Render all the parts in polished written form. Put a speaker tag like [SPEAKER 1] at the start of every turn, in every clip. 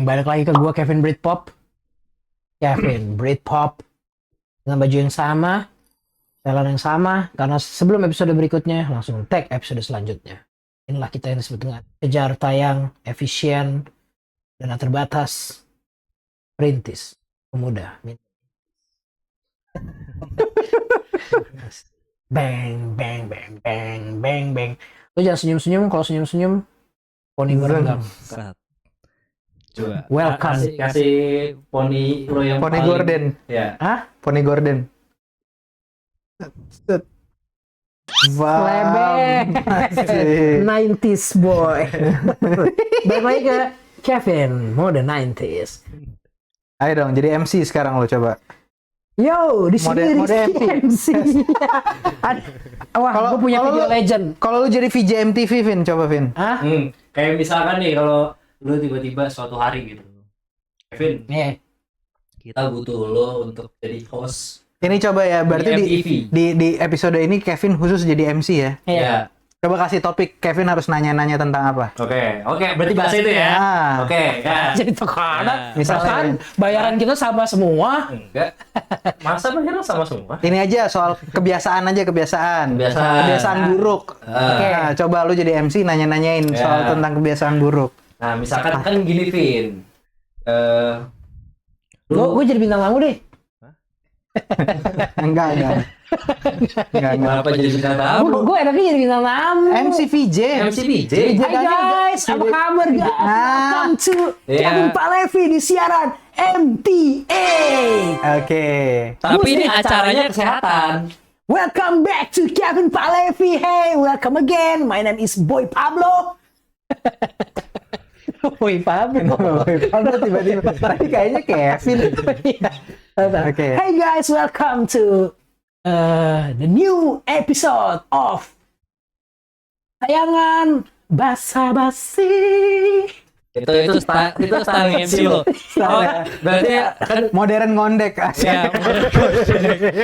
[SPEAKER 1] balik lagi ke gua Kevin Britpop. Kevin Britpop dengan baju yang sama, setelan yang sama. Karena sebelum episode berikutnya langsung tag episode selanjutnya. Inilah kita yang disebut dengan kejar tayang, efisien, dan tak terbatas. Perintis, pemuda. Bang, bang, bang, bang, bang, bang. Lu jangan senyum-senyum. Kalau senyum-senyum, poni berenggang.
[SPEAKER 2] Coba.
[SPEAKER 1] Welcome.
[SPEAKER 2] Kasih poni lo yang
[SPEAKER 3] Poni
[SPEAKER 2] paling-
[SPEAKER 3] Gordon.
[SPEAKER 2] Ya.
[SPEAKER 1] Hah?
[SPEAKER 3] Poni Gordon.
[SPEAKER 1] Slebek. 90s boy. Balik lagi ke Kevin, mode 90s.
[SPEAKER 3] Ayo dong, jadi MC sekarang lo coba.
[SPEAKER 1] Yo, di sini
[SPEAKER 3] Mode
[SPEAKER 1] Rizky MC. Wah,
[SPEAKER 3] Kalau-
[SPEAKER 1] gue punya
[SPEAKER 3] kalau
[SPEAKER 1] video
[SPEAKER 3] lu-
[SPEAKER 1] legend.
[SPEAKER 3] Kalau lu jadi VJ MTV, Vin, coba Vin.
[SPEAKER 1] Hah?
[SPEAKER 2] Kayak misalkan nih kalau lu tiba-tiba suatu hari gitu. Kevin,
[SPEAKER 1] Nih,
[SPEAKER 2] kita butuh lo untuk jadi host
[SPEAKER 3] Ini coba ya, berarti
[SPEAKER 2] di
[SPEAKER 3] di,
[SPEAKER 2] MTV.
[SPEAKER 3] di episode ini Kevin khusus jadi MC ya.
[SPEAKER 1] iya.
[SPEAKER 2] Ya.
[SPEAKER 3] Coba kasih topik, Kevin harus nanya-nanya tentang apa.
[SPEAKER 2] Oke, berarti bahas itu ya.
[SPEAKER 3] Ah.
[SPEAKER 2] Oke, ya.
[SPEAKER 1] Jadi tekanan.
[SPEAKER 3] Misalnya-
[SPEAKER 1] Perasaan bayaran kita sama semua.
[SPEAKER 2] Enggak. Masa bagian sama semua?
[SPEAKER 3] Ini aja soal kebiasaan aja, kebiasaan.
[SPEAKER 2] Kebiasaan.
[SPEAKER 3] Buruk.
[SPEAKER 1] Oke.
[SPEAKER 3] Nah, coba lu jadi MC nanya-nanyain
[SPEAKER 2] Ya.
[SPEAKER 3] soal tentang kebiasaan buruk.
[SPEAKER 2] Nah, misalkan kan gini, Vin.
[SPEAKER 1] Gue jadi bintang tamu deh.
[SPEAKER 3] Enggak.
[SPEAKER 2] Kenapa jadi bintang tamu?
[SPEAKER 1] Gue enaknya jadi bintang tamu.
[SPEAKER 3] MC VJ.
[SPEAKER 2] MC VJ.
[SPEAKER 1] Hai guys, apa kabar guys? Welcome to
[SPEAKER 2] Iya.
[SPEAKER 1] Kevin Pak Levi di siaran MTA.
[SPEAKER 3] Oke.
[SPEAKER 2] Tapi ini acaranya kesehatan.
[SPEAKER 1] Welcome back to Kevin Pak Levi. Hey, welcome again. My name is Boy Pablo. Boy Pablo.
[SPEAKER 3] Pablo tiba-tiba. Tadi kayaknya Kevin. Oke.
[SPEAKER 1] Hey guys, welcome to the new episode of tayangan basa-basi.
[SPEAKER 2] Itu style MC lo. Oh, berarti kan
[SPEAKER 3] Modern ngondek.
[SPEAKER 2] ya.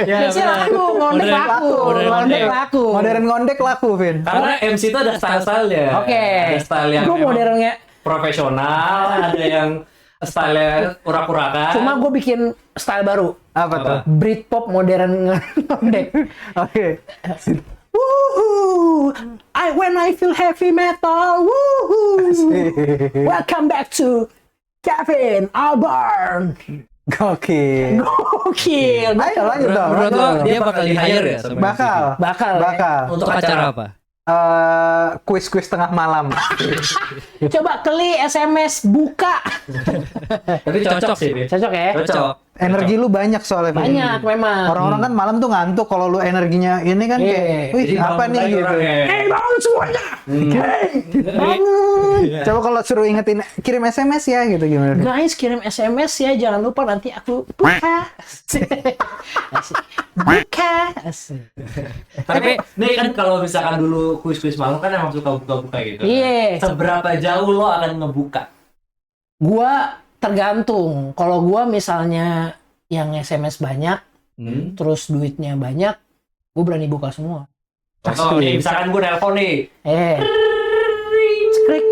[SPEAKER 1] Biasanya laku, ngondek laku. Ngondek laku.
[SPEAKER 3] Modern ngondek laku, Vin.
[SPEAKER 2] Karena MC itu ada style-style-nya.
[SPEAKER 1] Oke.
[SPEAKER 2] Ada style yang
[SPEAKER 1] Gue
[SPEAKER 2] memang
[SPEAKER 1] modernnya.
[SPEAKER 2] profesional, ada yang style urak-urakan.
[SPEAKER 1] Cuma gue bikin style baru.
[SPEAKER 3] Apa tuh?
[SPEAKER 1] Britpop modern ngondek.
[SPEAKER 3] Oke.
[SPEAKER 1] Woohoo! When I feel heavy metal, woohoo! Welcome back to Kevin Albarn.
[SPEAKER 3] Gokil.
[SPEAKER 1] Gokil.
[SPEAKER 3] Ayo lanjut dong.
[SPEAKER 2] Menurut
[SPEAKER 3] lanjut
[SPEAKER 2] lo
[SPEAKER 3] dong.
[SPEAKER 2] dia bakal di-hire ya sama
[SPEAKER 3] Bakal.
[SPEAKER 1] Bakal.
[SPEAKER 3] Bakal.
[SPEAKER 2] untuk acara apa?
[SPEAKER 3] Kuis-kuis tengah malam.
[SPEAKER 1] Coba kli SMS buka.
[SPEAKER 2] Tapi cocok sih, Vin.
[SPEAKER 1] Cocok ya?
[SPEAKER 2] Cocok.
[SPEAKER 3] Energi lu banyak soalnya. Vin.
[SPEAKER 1] Banyak memang.
[SPEAKER 3] Orang-orang kan malam tuh ngantuk, kalau lu energinya ini kan
[SPEAKER 1] Iya.
[SPEAKER 3] kayak, wih
[SPEAKER 2] Jadi
[SPEAKER 3] apa
[SPEAKER 2] bangun
[SPEAKER 3] nih
[SPEAKER 2] lagi
[SPEAKER 3] gitu.
[SPEAKER 2] orangnya.
[SPEAKER 1] Hey bangun semuanya. Hey bangun.
[SPEAKER 3] Coba kalau suruh ingetin kirim SMS ya gitu gimana?
[SPEAKER 1] Guys kirim SMS ya, jangan lupa nanti aku buka. Buka.
[SPEAKER 2] Tapi nih kan kalau misalkan dulu kuis-kuis malam kan emang suka buka-buka gitu.
[SPEAKER 1] Iya.
[SPEAKER 2] Seberapa jauh lo akan ngebuka?
[SPEAKER 1] Gua tergantung. Kalau gua misalnya yang SMS banyak, terus duitnya banyak, gua berani buka semua.
[SPEAKER 2] Contoh nih, misalkan gue nelpon nih.
[SPEAKER 1] Skrik.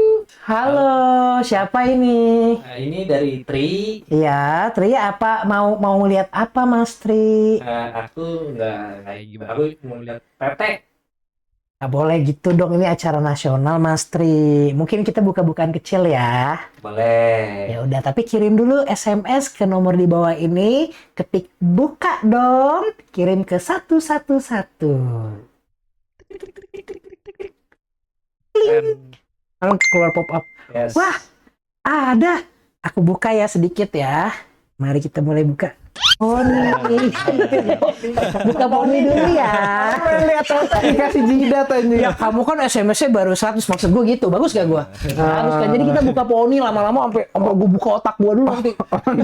[SPEAKER 1] Halo, siapa ini?
[SPEAKER 2] Nah, ini dari Tri.
[SPEAKER 1] Iya, Tri apa mau lihat apa Mas Tri?
[SPEAKER 2] Aku nggak kayak gimana. Aku mau lihat PT.
[SPEAKER 1] Nggak boleh gitu dong, ini acara nasional Mas Tri. Mungkin kita buka-bukaan kecil ya.
[SPEAKER 2] Boleh.
[SPEAKER 1] Ya udah, tapi kirim dulu SMS ke nomor di bawah ini, ketik buka dong, kirim ke 111. Lalu keluar pop up.
[SPEAKER 2] Yes.
[SPEAKER 1] Wah, ada. Aku buka ya sedikit ya. Mari kita mulai buka. Poni. Buka poni dulu ya.
[SPEAKER 3] Lihat dikasih jidat aja.
[SPEAKER 1] Ya kamu kan SMS-nya baru 100, maksud gue gitu. Bagus gak gue? Bagus kan. Jadi kita buka poni lama-lama sampai gue buka otak gue dulu nanti.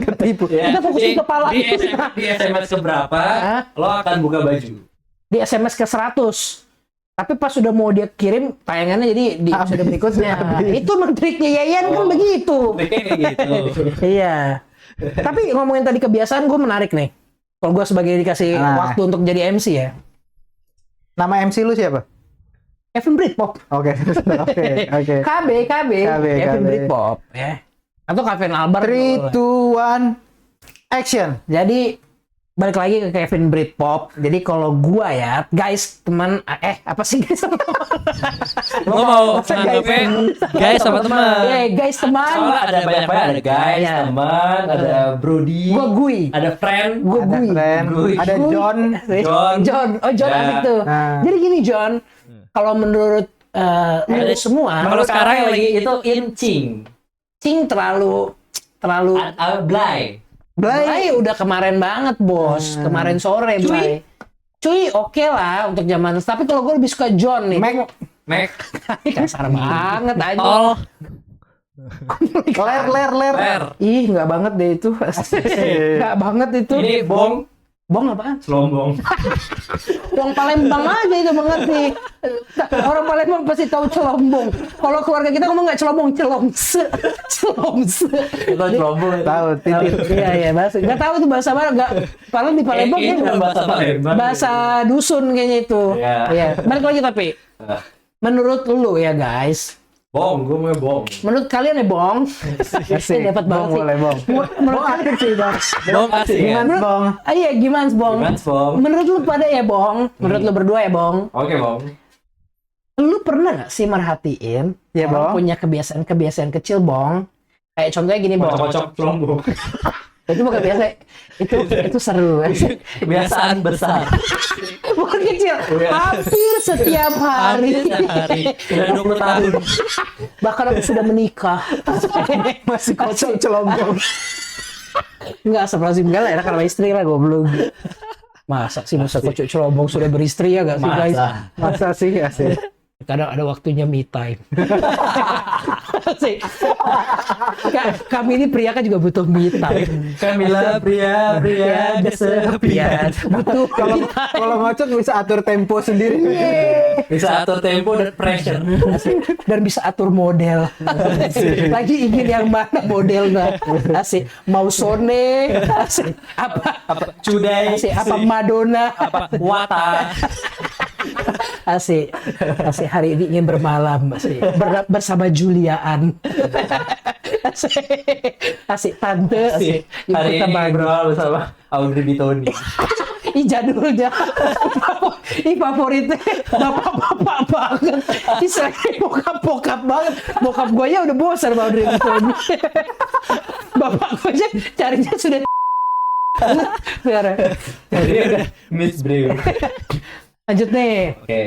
[SPEAKER 3] Ketipu.
[SPEAKER 2] Ya,
[SPEAKER 1] Kita fokus di kepala.
[SPEAKER 2] Di SMS keberapa
[SPEAKER 1] Hah?
[SPEAKER 2] lo akan buka baju?
[SPEAKER 1] Di SMS ke 100. Tapi pas sudah mau dia kirim tayangannya jadi di episode berikutnya. Itu triknya Yayan kan begitu.
[SPEAKER 2] Kayak gitu.
[SPEAKER 1] Iya. Tapi ngomongin tadi kebiasaan, gue menarik nih. Kalau gue sebagai dikasih waktu untuk jadi MC ya.
[SPEAKER 3] Nama MC lu siapa?
[SPEAKER 1] Kevin Britpop.
[SPEAKER 3] Oke. Oke.
[SPEAKER 1] KB. Kevin
[SPEAKER 3] KB.
[SPEAKER 1] Britpop. Ya. Atau Kevin Albert.
[SPEAKER 3] 3, 2, 1, action.
[SPEAKER 1] Jadi balik lagi ke Kevin Britpop. Jadi kalau gua ya, guys, teman apa sih guys?
[SPEAKER 2] Lo mau nganggapnya guys sama teman.
[SPEAKER 1] Guys, teman.
[SPEAKER 2] Soalnya ada banyak-banyak, ada guys,
[SPEAKER 1] Iya.
[SPEAKER 2] teman, ada Brody,
[SPEAKER 1] Gua Gui.
[SPEAKER 2] ada friend,
[SPEAKER 1] Gua
[SPEAKER 3] Ada
[SPEAKER 1] Gui.
[SPEAKER 3] friend,
[SPEAKER 2] Gui.
[SPEAKER 3] ada
[SPEAKER 1] Gui.
[SPEAKER 3] John.
[SPEAKER 1] John. Oh, John
[SPEAKER 2] Ya.
[SPEAKER 1] asik tuh.
[SPEAKER 3] Nah.
[SPEAKER 1] Jadi gini, John. Kalau menurut lu semua,
[SPEAKER 2] Kalau sekarang yang lagi itu incing,
[SPEAKER 1] Cing terlalu
[SPEAKER 2] Blay.
[SPEAKER 1] Blay udah kemarin banget, Bos. Kemarin sore,
[SPEAKER 2] Cuy.
[SPEAKER 1] Blay. Cuy, oke lah untuk zaman. Tapi kalau gue lebih suka John nih.
[SPEAKER 2] Mac,
[SPEAKER 1] Kasar banget aja.
[SPEAKER 2] tol,
[SPEAKER 3] Ler.
[SPEAKER 1] Ih, nggak banget deh itu. Nggak banget itu.
[SPEAKER 2] ini bong,
[SPEAKER 1] Bong apaan?
[SPEAKER 2] selombong.
[SPEAKER 1] Bong Palembang aja itu banget nih. Orang Palembang pasti tahu celombong. Kalau keluarga kita ngomong nggak celombong, celomse. Celomse.
[SPEAKER 2] Itu selombong.
[SPEAKER 3] Tahu titit.
[SPEAKER 1] Iya, bahasa. Nggak tahu itu bahasa mana. Nggak. Padahal di Palembang
[SPEAKER 2] Ini
[SPEAKER 1] kan
[SPEAKER 2] bukan bahasa Palembang.
[SPEAKER 1] bahasa dusun kayaknya itu.
[SPEAKER 2] Iya.
[SPEAKER 1] Iya. Balik lagi tapi. Menurut lu ya guys.
[SPEAKER 2] Bong, gue mau bong.
[SPEAKER 1] Menurut kalian ya Bong. Asik. Dapat banget
[SPEAKER 3] Bong,
[SPEAKER 1] sih.
[SPEAKER 3] boleh, Bong.
[SPEAKER 1] Menurut kalian sih Bong.
[SPEAKER 2] Bong asik ya.
[SPEAKER 3] Gimana, Bong?
[SPEAKER 1] Iya, gimana Bong?
[SPEAKER 2] Gimana, Bong?
[SPEAKER 1] Menurut lu pada ya Bong. Menurut lu berdua ya Bong.
[SPEAKER 2] Oke bong.
[SPEAKER 1] Lu pernah nggak sih merhatiin
[SPEAKER 3] Ya,
[SPEAKER 1] orang
[SPEAKER 3] Bong.
[SPEAKER 1] punya kebiasaan-kebiasaan kecil Bong? Kayak contohnya gini Bong.
[SPEAKER 2] Kocok selombong.
[SPEAKER 1] Itu bukan biasa. Itu seru.
[SPEAKER 2] Kebiasaan besar.
[SPEAKER 1] Bukan kecil.
[SPEAKER 2] Iya.
[SPEAKER 1] Hampir setiap hari.
[SPEAKER 2] Sudah 20 tahun.
[SPEAKER 1] Bahkan aku sudah menikah.
[SPEAKER 3] Masih kocok celombong.
[SPEAKER 1] Enggak, seperti enggak lah, enak sama istri lah goblok. Masa sih masa kocok celombong sudah beristri ya gak sih guys?
[SPEAKER 3] Masa sih asik.
[SPEAKER 1] Kadang ada waktunya me time. Asik. Kami ini pria kan juga butuh me time.
[SPEAKER 2] Kamila pria kesepian.
[SPEAKER 1] Butuh
[SPEAKER 3] Kalau ngocok bisa atur tempo sendiri.
[SPEAKER 2] Bisa atur tempo dan pressure.
[SPEAKER 1] dan bisa atur model. Lagi ingin yang mana modelnya? Asik. Mau Sone, asik. Apa
[SPEAKER 2] Cudai.
[SPEAKER 1] asik apa Madonna,
[SPEAKER 2] Apa Wata.
[SPEAKER 1] asik. Asik hari ini ingin bermalam, asik. Bersama Juliaan. Asik. Asik tante, asik.
[SPEAKER 2] Hari ini ngobrol bersama Audrey Bitoni.
[SPEAKER 1] Ih jadulnya. Ih favoritnya bapak-bapak banget. Ih selain bokap-bokap banget. Bokap gue ya udah bosan sama Audrey Hepburn. Bapak gue aja carinya sudah. Sekarang.
[SPEAKER 2] Jadi udah Miss Brew.
[SPEAKER 1] Lanjut nih.
[SPEAKER 2] Oke.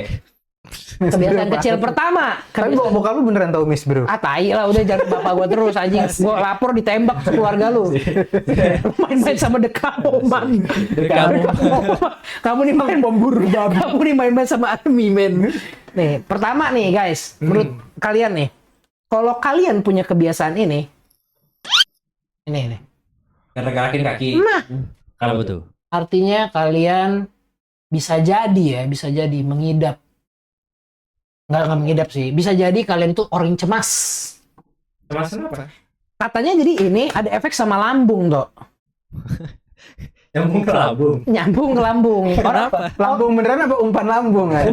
[SPEAKER 1] Kebiasaan kecil pertama.
[SPEAKER 3] Tapi bokap lu beneran tahu Miss Bro?
[SPEAKER 1] Ah tai lah udah jangan bapak gua terus anjing. Gua lapor ditembak keluarga lu. Main-main sama dekamoman. Kamu nih main bom bunuh babi. Kamu nih main-main sama army men. Nih, pertama nih guys, menurut kalian nih. Kalau kalian punya kebiasaan ini nih.
[SPEAKER 2] Gerakin kaki.
[SPEAKER 1] Nah,
[SPEAKER 2] Kalau betul.
[SPEAKER 1] artinya kalian bisa jadi mengidap. Nggak mengidap sih. Bisa jadi kalian tuh orang cemas.
[SPEAKER 2] Cemas kenapa?
[SPEAKER 1] Katanya jadi ini ada efek sama lambung, Dok.
[SPEAKER 2] Nyambung ke lambung.
[SPEAKER 1] Nyambung ke lambung. Orang
[SPEAKER 3] Lambung beneran apa umpan lambung kan?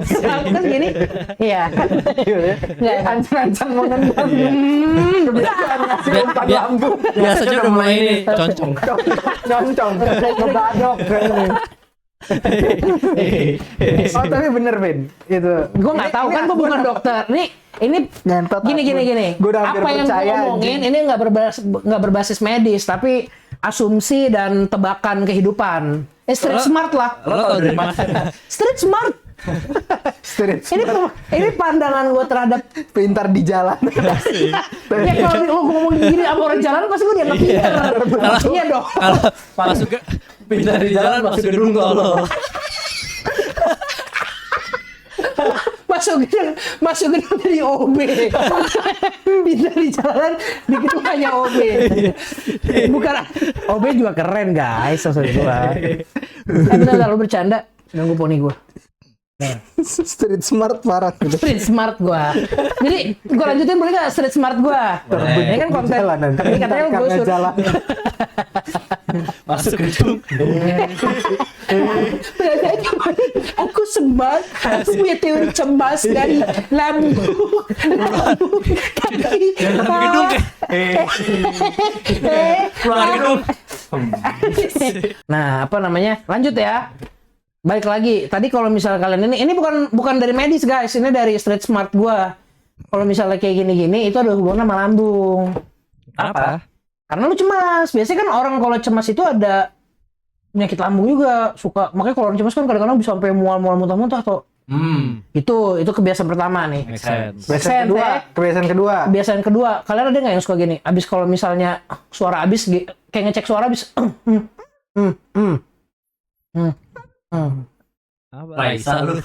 [SPEAKER 1] kan gini. Iya. Nggak,
[SPEAKER 3] Ancang-ancang mau nendang. Kebiasaan ngasih umpan
[SPEAKER 2] Biar-
[SPEAKER 3] lambung.
[SPEAKER 2] Biasanya udah mulai ini concong.
[SPEAKER 3] Nyoncong. Ngebadok. Oh tapi bener Ben. Itu.
[SPEAKER 1] gue nggak tahu kan, gue bukan dokter. Ini
[SPEAKER 3] Ngentot
[SPEAKER 1] gini.
[SPEAKER 3] Gue udah hampir
[SPEAKER 1] Apa yang gue
[SPEAKER 3] percaya.
[SPEAKER 1] ngomongin ini nggak berbasis medis, tapi asumsi dan tebakan kehidupan. Street smart lah.
[SPEAKER 2] Lo tau dari mana?
[SPEAKER 1] Street smart.
[SPEAKER 3] Street
[SPEAKER 1] Ini pandangan gue terhadap.
[SPEAKER 3] pintar di jalan.
[SPEAKER 1] Ya kalau lu ngomong gini sama orang jalan pasti gue dianggap pintar. Iya dong.
[SPEAKER 2] Kalau masuk ke pindah di jalan masuk gedung tolol.
[SPEAKER 1] Masuk gedung dari OB. Pindah di jalan di gedung hanya OB. Bukan OB juga keren guys, maksud gua. Bentar, lu bercanda nunggu poni gua.
[SPEAKER 3] Street smart parah.
[SPEAKER 1] Street smart gua. Jadi gua lanjutin boleh nggak street smart gua?
[SPEAKER 2] Boleh.
[SPEAKER 1] Ini kan konten.
[SPEAKER 3] Jalanan.
[SPEAKER 1] Tapi katanya gua
[SPEAKER 3] Karena
[SPEAKER 1] suruh.
[SPEAKER 3] jalan.
[SPEAKER 2] Masuk gedung.
[SPEAKER 1] Aku sebat, aku punya teori cemas dari lambung kaki.
[SPEAKER 2] Dalam gedung keluar gedung.
[SPEAKER 1] Nah, apa namanya? Lanjut ya. Balik lagi. Tadi kalau misalnya kalian ini bukan dari medis guys, ini dari street smart gua. Kalau misalnya kayak gini-gini itu ada hubungan sama lambung.
[SPEAKER 2] Apa?
[SPEAKER 1] Karena lu cemas. Biasanya kan orang kalau cemas itu ada penyakit lambung juga suka. Makanya kalau orang cemas kan kadang-kadang bisa sampai mual-mual muntah-muntah tuh. Itu kebiasaan pertama nih.
[SPEAKER 2] Make sense.
[SPEAKER 1] Kebiasaan kedua, kalian ada nggak yang suka gini? Abis kalau misalnya suara abis, kayak ngecek suara abis.
[SPEAKER 2] Raisa lu.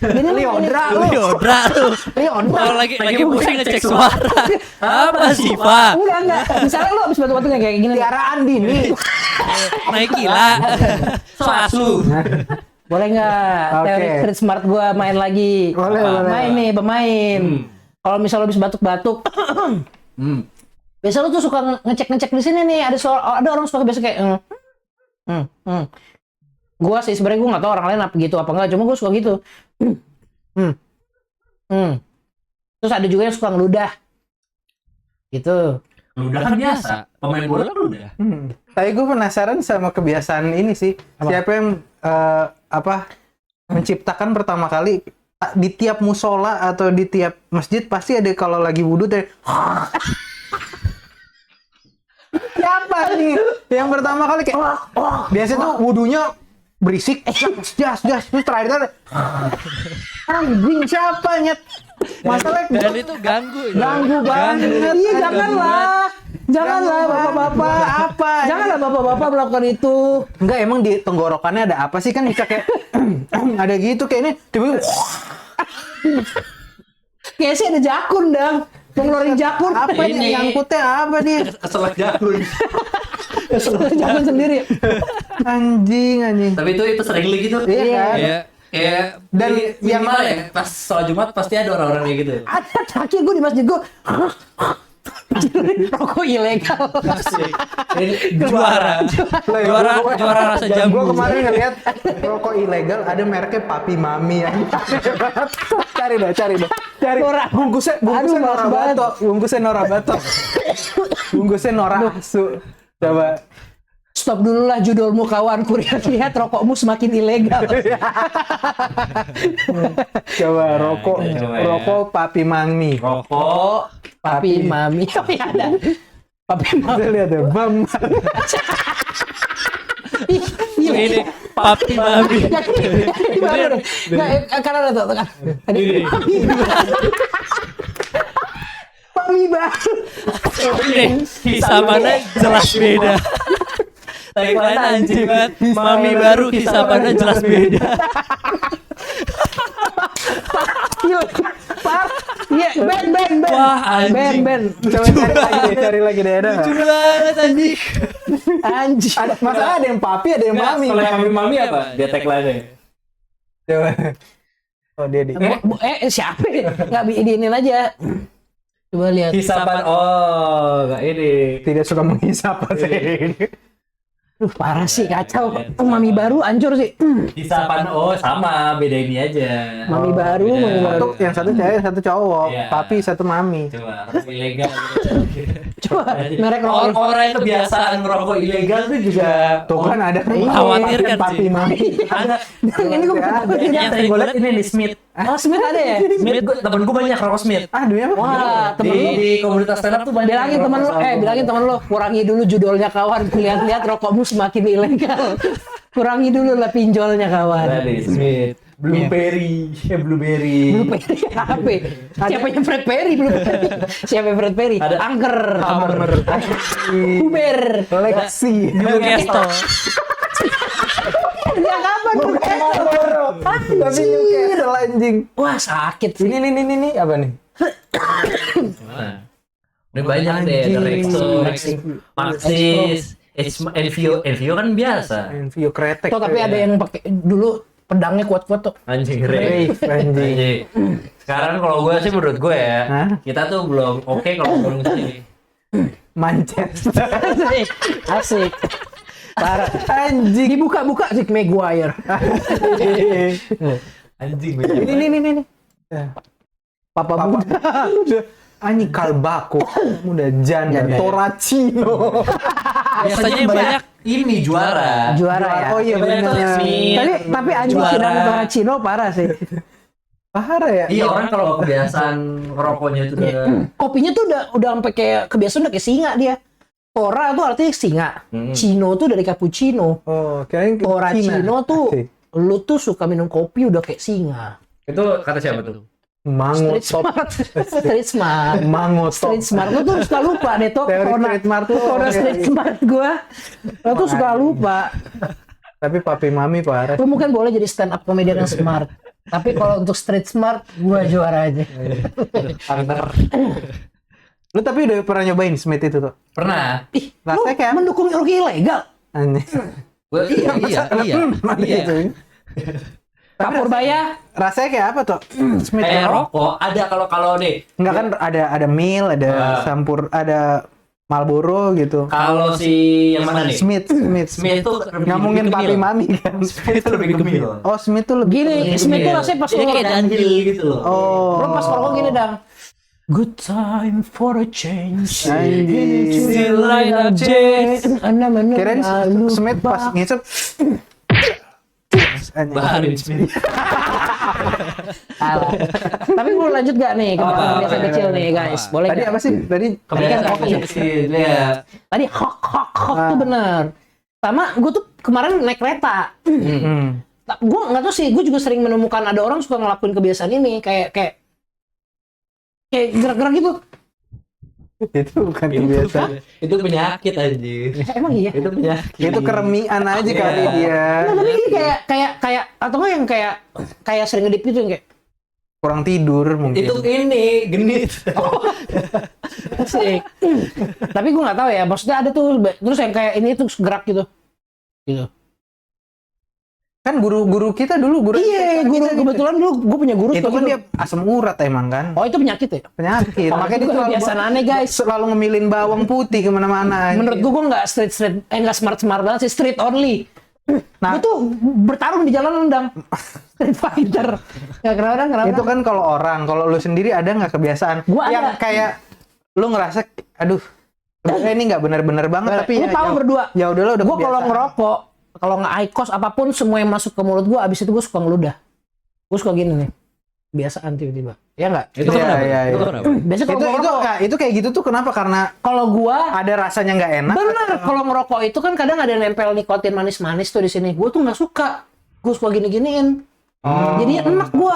[SPEAKER 1] Ini Leodra lu.
[SPEAKER 4] Kalau lagi pusing ngecek suara. Apa sih, Pak?
[SPEAKER 1] Enggak. Misalnya lu abis batu-batu kayak gini. Tiaraan Dini.
[SPEAKER 4] Naik gila.
[SPEAKER 2] Sasu.
[SPEAKER 1] Boleh nggak? Teori street smart gua main lagi.
[SPEAKER 3] Boleh.
[SPEAKER 1] Main nih, bermain. Kalau misalnya lu abis batuk-batuk. Biasa lu tuh suka ngecek di sini nih. Ada orang suka biasa kayak Gua sih sebenarnya gua nggak tahu orang lain apa gitu apa enggak, cuma gua suka gitu. Terus ada juga yang suka ngeludah. Gitu.
[SPEAKER 2] Ludah kan biasa. Pemain bola ludah.
[SPEAKER 3] Tapi gue penasaran sama kebiasaan ini sih. Siapa yang menciptakan pertama kali di tiap musola atau di tiap masjid pasti ada kalau lagi wudhu teh. Siapa nih? Yang pertama kali kayak biasanya tuh wudhunya berisik, jas, terus terakhir anjing siapa nyet? Masalahnya
[SPEAKER 4] Dan itu ganggu
[SPEAKER 3] banget.
[SPEAKER 1] Iya, janganlah bapak-bapak apa? Janganlah bapak-bapak melakukan itu.
[SPEAKER 3] Enggak, emang di tenggorokannya ada apa sih, kan bisa kayak ada gitu kayak ini tiba-tiba
[SPEAKER 1] Kayak sih ada jakun dong. Ngeluarin jakun.
[SPEAKER 3] apa nih nyangkutnya apa nih?
[SPEAKER 2] Keselak jakun.
[SPEAKER 1] Jakun sendiri.
[SPEAKER 3] Anjing.
[SPEAKER 2] Tapi itu sering gitu.
[SPEAKER 3] Iya kan?
[SPEAKER 4] Iya.
[SPEAKER 2] Kayak
[SPEAKER 3] Dan yang
[SPEAKER 2] minimal ya, pas sholat Jumat pasti ada orang-orang kayak gitu.
[SPEAKER 1] Ada terakhir gue di masjid gue. Rokok ilegal.
[SPEAKER 4] Juara rasa jambu.
[SPEAKER 3] Gue kemarin ngeliat rokok ilegal ada mereknya Papi Mami ya. Cari deh. Bungkusnya Norabato. Bungkusnya Norasu. Coba.
[SPEAKER 1] Stop dulu lah judulmu kawanku, lihat rokokmu semakin ilegal.
[SPEAKER 3] Coba rokok Papi Mami.
[SPEAKER 2] Rokok
[SPEAKER 1] Papi Mami. Oh ya ada. Papi Mami.
[SPEAKER 3] Kita lihat ya, Bam.
[SPEAKER 4] Ini Papi Mami.
[SPEAKER 1] Karena ada tuh kan. Mami baru.
[SPEAKER 4] Ini kisah mana jelas beda. Tagline anjing banget. Mami baru kisah mana jelas beda.
[SPEAKER 1] Iya, Ben.
[SPEAKER 4] Wah, anjing.
[SPEAKER 1] Ben.
[SPEAKER 3] Coba cari lagi deh ada.
[SPEAKER 4] Lucu banget anjing.
[SPEAKER 1] Anjing.
[SPEAKER 3] Masalah ada yang Papi, ada yang Mami.
[SPEAKER 2] Kalau yang mami apa? Dia tagline-nya.
[SPEAKER 3] Coba. Oh dia di.
[SPEAKER 1] Siapa? Nggak diinin aja. Coba lihat.
[SPEAKER 2] Hisapan. Oh, enggak ini.
[SPEAKER 3] Tidak suka menghisap sih.
[SPEAKER 1] Parah sih, kacau. Mami baru hancur sih.
[SPEAKER 2] Hisapan sama, beda ini aja.
[SPEAKER 1] Mami baru.
[SPEAKER 3] Satu yang satu cewek, satu cowok.
[SPEAKER 2] Iya.
[SPEAKER 3] Papi, satu Mami.
[SPEAKER 2] Coba rokok ilegal.
[SPEAKER 1] Coba merek rokok.
[SPEAKER 2] Orang yang kebiasaan ngerokok ilegal tuh juga
[SPEAKER 3] Tuh kan ada kan
[SPEAKER 4] Mengkhawatirkan
[SPEAKER 3] Papi
[SPEAKER 4] sih.
[SPEAKER 3] Mami.
[SPEAKER 4] Ada.
[SPEAKER 1] Ini gue
[SPEAKER 4] Yang sering gue liat
[SPEAKER 2] ini nih Smith.
[SPEAKER 1] Oh, Smith ada ya?
[SPEAKER 2] Smith, temen gue banyak rokok Smith.
[SPEAKER 3] Demi apa?
[SPEAKER 1] Wah, temen lu.
[SPEAKER 2] Di komunitas stand up tuh banyak.
[SPEAKER 1] Bilangin temen lu, kurangi dulu judulnya kawan. Lihat rokokmu semakin ilegal. Kurangi dulu lah pinjolnya kawan.
[SPEAKER 2] Tadi Smith. Blueberry.
[SPEAKER 1] Blueberry apa? Siapa yang Fred Perry? Blueberry. Siapa yang Fred Perry?
[SPEAKER 2] Ada
[SPEAKER 1] Angker.
[SPEAKER 3] Hammer.
[SPEAKER 1] Uber.
[SPEAKER 3] Lexi.
[SPEAKER 4] Newcastle.
[SPEAKER 1] Ya kapan Newcastle?
[SPEAKER 3] Tapi Newcastle anjing.
[SPEAKER 1] Wah sakit sih.
[SPEAKER 3] Ini apa nih?
[SPEAKER 2] Udah banyak deh, ada Rexona, Maxis, Envio kan biasa.
[SPEAKER 3] Envio kretek.
[SPEAKER 1] Tuh, tapi ada yang pakai dulu pedangnya kuat-kuat tuh.
[SPEAKER 2] Anjing
[SPEAKER 3] Rave, anjing.
[SPEAKER 2] Sekarang kalau gue sih menurut gue ya,
[SPEAKER 3] Hah?
[SPEAKER 2] kita tuh belum oke kalau ngomong sini.
[SPEAKER 3] Manchester.
[SPEAKER 1] Asik. Parah.
[SPEAKER 3] Anjing.
[SPEAKER 1] Dibuka-buka sih Maguire.
[SPEAKER 2] Anjing
[SPEAKER 1] Ini. Papa muda.
[SPEAKER 3] Anjing Kalbako. Muda janda.
[SPEAKER 1] Janda.
[SPEAKER 3] Toracino.
[SPEAKER 4] Biasanya yang banyak
[SPEAKER 2] ini juara.
[SPEAKER 1] Juara ya.
[SPEAKER 3] Oh iya
[SPEAKER 4] Banyak
[SPEAKER 3] benar.
[SPEAKER 4] Smith.
[SPEAKER 1] Tapi anjing
[SPEAKER 4] Juara.
[SPEAKER 1] Zidane Toracino parah sih.
[SPEAKER 3] Parah ya.
[SPEAKER 2] Iya orang kalau kebiasaan ngerokoknya itu udah
[SPEAKER 1] Kopinya tuh udah sampai kayak kebiasaan udah kayak singa dia. Tora tuh artinya singa. Cino tuh dari cappuccino.
[SPEAKER 3] Oh, kirain
[SPEAKER 1] Toracino
[SPEAKER 3] Cina.
[SPEAKER 1] tuh
[SPEAKER 3] Asik.
[SPEAKER 1] lu tuh suka minum kopi udah kayak singa.
[SPEAKER 2] itu kata siapa tuh?
[SPEAKER 3] Mango
[SPEAKER 1] Street
[SPEAKER 3] top.
[SPEAKER 1] smart. Street smart.
[SPEAKER 3] Mango top.
[SPEAKER 1] Street smart. Lu tuh suka lupa deh tuh.
[SPEAKER 3] Teori street smart tuh.
[SPEAKER 1] Corona street smart gua. Lu tuh suka lupa.
[SPEAKER 3] Tapi papi mami parah.
[SPEAKER 1] Lu mungkin boleh jadi stand up comedian yang smart. Tapi kalau untuk street smart, gua juara aja.
[SPEAKER 3] Lu tapi udah pernah nyobain Smith itu tuh?
[SPEAKER 2] Pernah.
[SPEAKER 1] Ih,
[SPEAKER 3] Rasanya kayak apa?
[SPEAKER 1] mendukung rookie ilegal.
[SPEAKER 3] Anjing.
[SPEAKER 4] Iya.
[SPEAKER 1] Pak Purbaya,
[SPEAKER 3] Rasanya kayak apa tuh? Smith
[SPEAKER 2] Kayak rokok ada kalau nih.
[SPEAKER 3] Enggak kan ada Mil, ada Sampur, ada Marlboro gitu.
[SPEAKER 2] Kalau si yang mana nih?
[SPEAKER 3] Smith
[SPEAKER 2] Smith itu
[SPEAKER 3] nggak mungkin papi mami kan.
[SPEAKER 2] Smith itu lebih gemil.
[SPEAKER 3] Oh Smith tuh lebih
[SPEAKER 1] gini, Smith tuh rasanya pas
[SPEAKER 2] Jadi
[SPEAKER 1] ngomong,
[SPEAKER 2] kayak ganjil gitu loh.
[SPEAKER 3] Oh.
[SPEAKER 1] lo pas ngomong gini dang. Good time for a change.
[SPEAKER 3] Anjing.
[SPEAKER 4] Still like a jet.
[SPEAKER 3] Kirain Smith pas ngisep. Anjing.
[SPEAKER 2] Baharin Smith.
[SPEAKER 1] Tapi mau lanjut gak nih ke kebiasaan kecil nih guys? Boleh
[SPEAKER 3] Tadi
[SPEAKER 1] nggak?
[SPEAKER 3] apa sih? Tadi
[SPEAKER 2] Kebiasaan
[SPEAKER 1] kopi.
[SPEAKER 2] kecil kecil ya.
[SPEAKER 1] Tadi hok tuh bener. Sama gue tuh kemarin naik kereta. Gue nggak tahu sih, gue juga sering menemukan ada orang suka ngelakuin kebiasaan ini kayak gerak-gerak gitu.
[SPEAKER 3] itu bukan kebiasaan.
[SPEAKER 2] Itu penyakit anjir.
[SPEAKER 1] Emang iya.
[SPEAKER 2] Itu penyakit.
[SPEAKER 3] Itu keremian aja kali
[SPEAKER 2] Iya.
[SPEAKER 3] dia.
[SPEAKER 1] Nah, tapi ini kayak atau nggak yang kayak sering ngedip gitu yang kayak
[SPEAKER 3] Kurang tidur mungkin.
[SPEAKER 2] Itu ini genit.
[SPEAKER 1] asik. Tapi gue nggak tahu ya, maksudnya ada tuh terus yang kayak ini tuh gerak gitu. Gitu.
[SPEAKER 3] Kan guru kita dulu guru
[SPEAKER 1] Iya,
[SPEAKER 3] TK
[SPEAKER 1] guru
[SPEAKER 3] kita gitu.
[SPEAKER 1] kebetulan dulu gue punya guru
[SPEAKER 3] Itu
[SPEAKER 1] suka
[SPEAKER 3] kan
[SPEAKER 1] gitu.
[SPEAKER 3] dia asam urat emang kan.
[SPEAKER 1] Oh, itu penyakit ya?
[SPEAKER 3] Penyakit. Makanya dia
[SPEAKER 1] Itu
[SPEAKER 3] selalu
[SPEAKER 1] kebiasaan aneh, guys.
[SPEAKER 3] Selalu ngemilin bawang putih kemana-mana.
[SPEAKER 1] Menurut gue nggak nggak smart banget sih, street only.
[SPEAKER 3] Nah,
[SPEAKER 1] Gue tuh bertarung di jalanan dang. Street fighter. Nggak kenapa.
[SPEAKER 3] itu kan kalau lu sendiri ada nggak kebiasaan
[SPEAKER 1] Gua
[SPEAKER 3] yang
[SPEAKER 1] ada.
[SPEAKER 3] kayak lu ngerasa aduh sebenarnya ini nggak benar-benar banget tapi
[SPEAKER 1] Lu tahu berdua.
[SPEAKER 3] ya udahlah udah
[SPEAKER 1] Gue kalau
[SPEAKER 3] kebiasaan.
[SPEAKER 1] ngerokok, kalau nggak IQOS apapun semua yang masuk ke mulut gue, abis itu gue suka ngeludah. Gue suka gini nih, kebiasaan tiba-tiba. Ya nggak?
[SPEAKER 2] Itu
[SPEAKER 3] Iya,
[SPEAKER 2] kenapa?
[SPEAKER 3] iya,
[SPEAKER 2] Itu
[SPEAKER 3] iya.
[SPEAKER 2] kenapa?
[SPEAKER 1] Biasanya kalau
[SPEAKER 3] itu
[SPEAKER 1] ngerokok,
[SPEAKER 3] nah, itu kayak gitu tuh kenapa karena
[SPEAKER 1] kalau gue
[SPEAKER 3] ada rasanya nggak enak
[SPEAKER 1] bener, kalau ngerokok itu kan kadang ada nempel nikotin manis-manis tuh di sini. Gue tuh nggak suka. Gue suka gini-giniin. Jadi enak gue.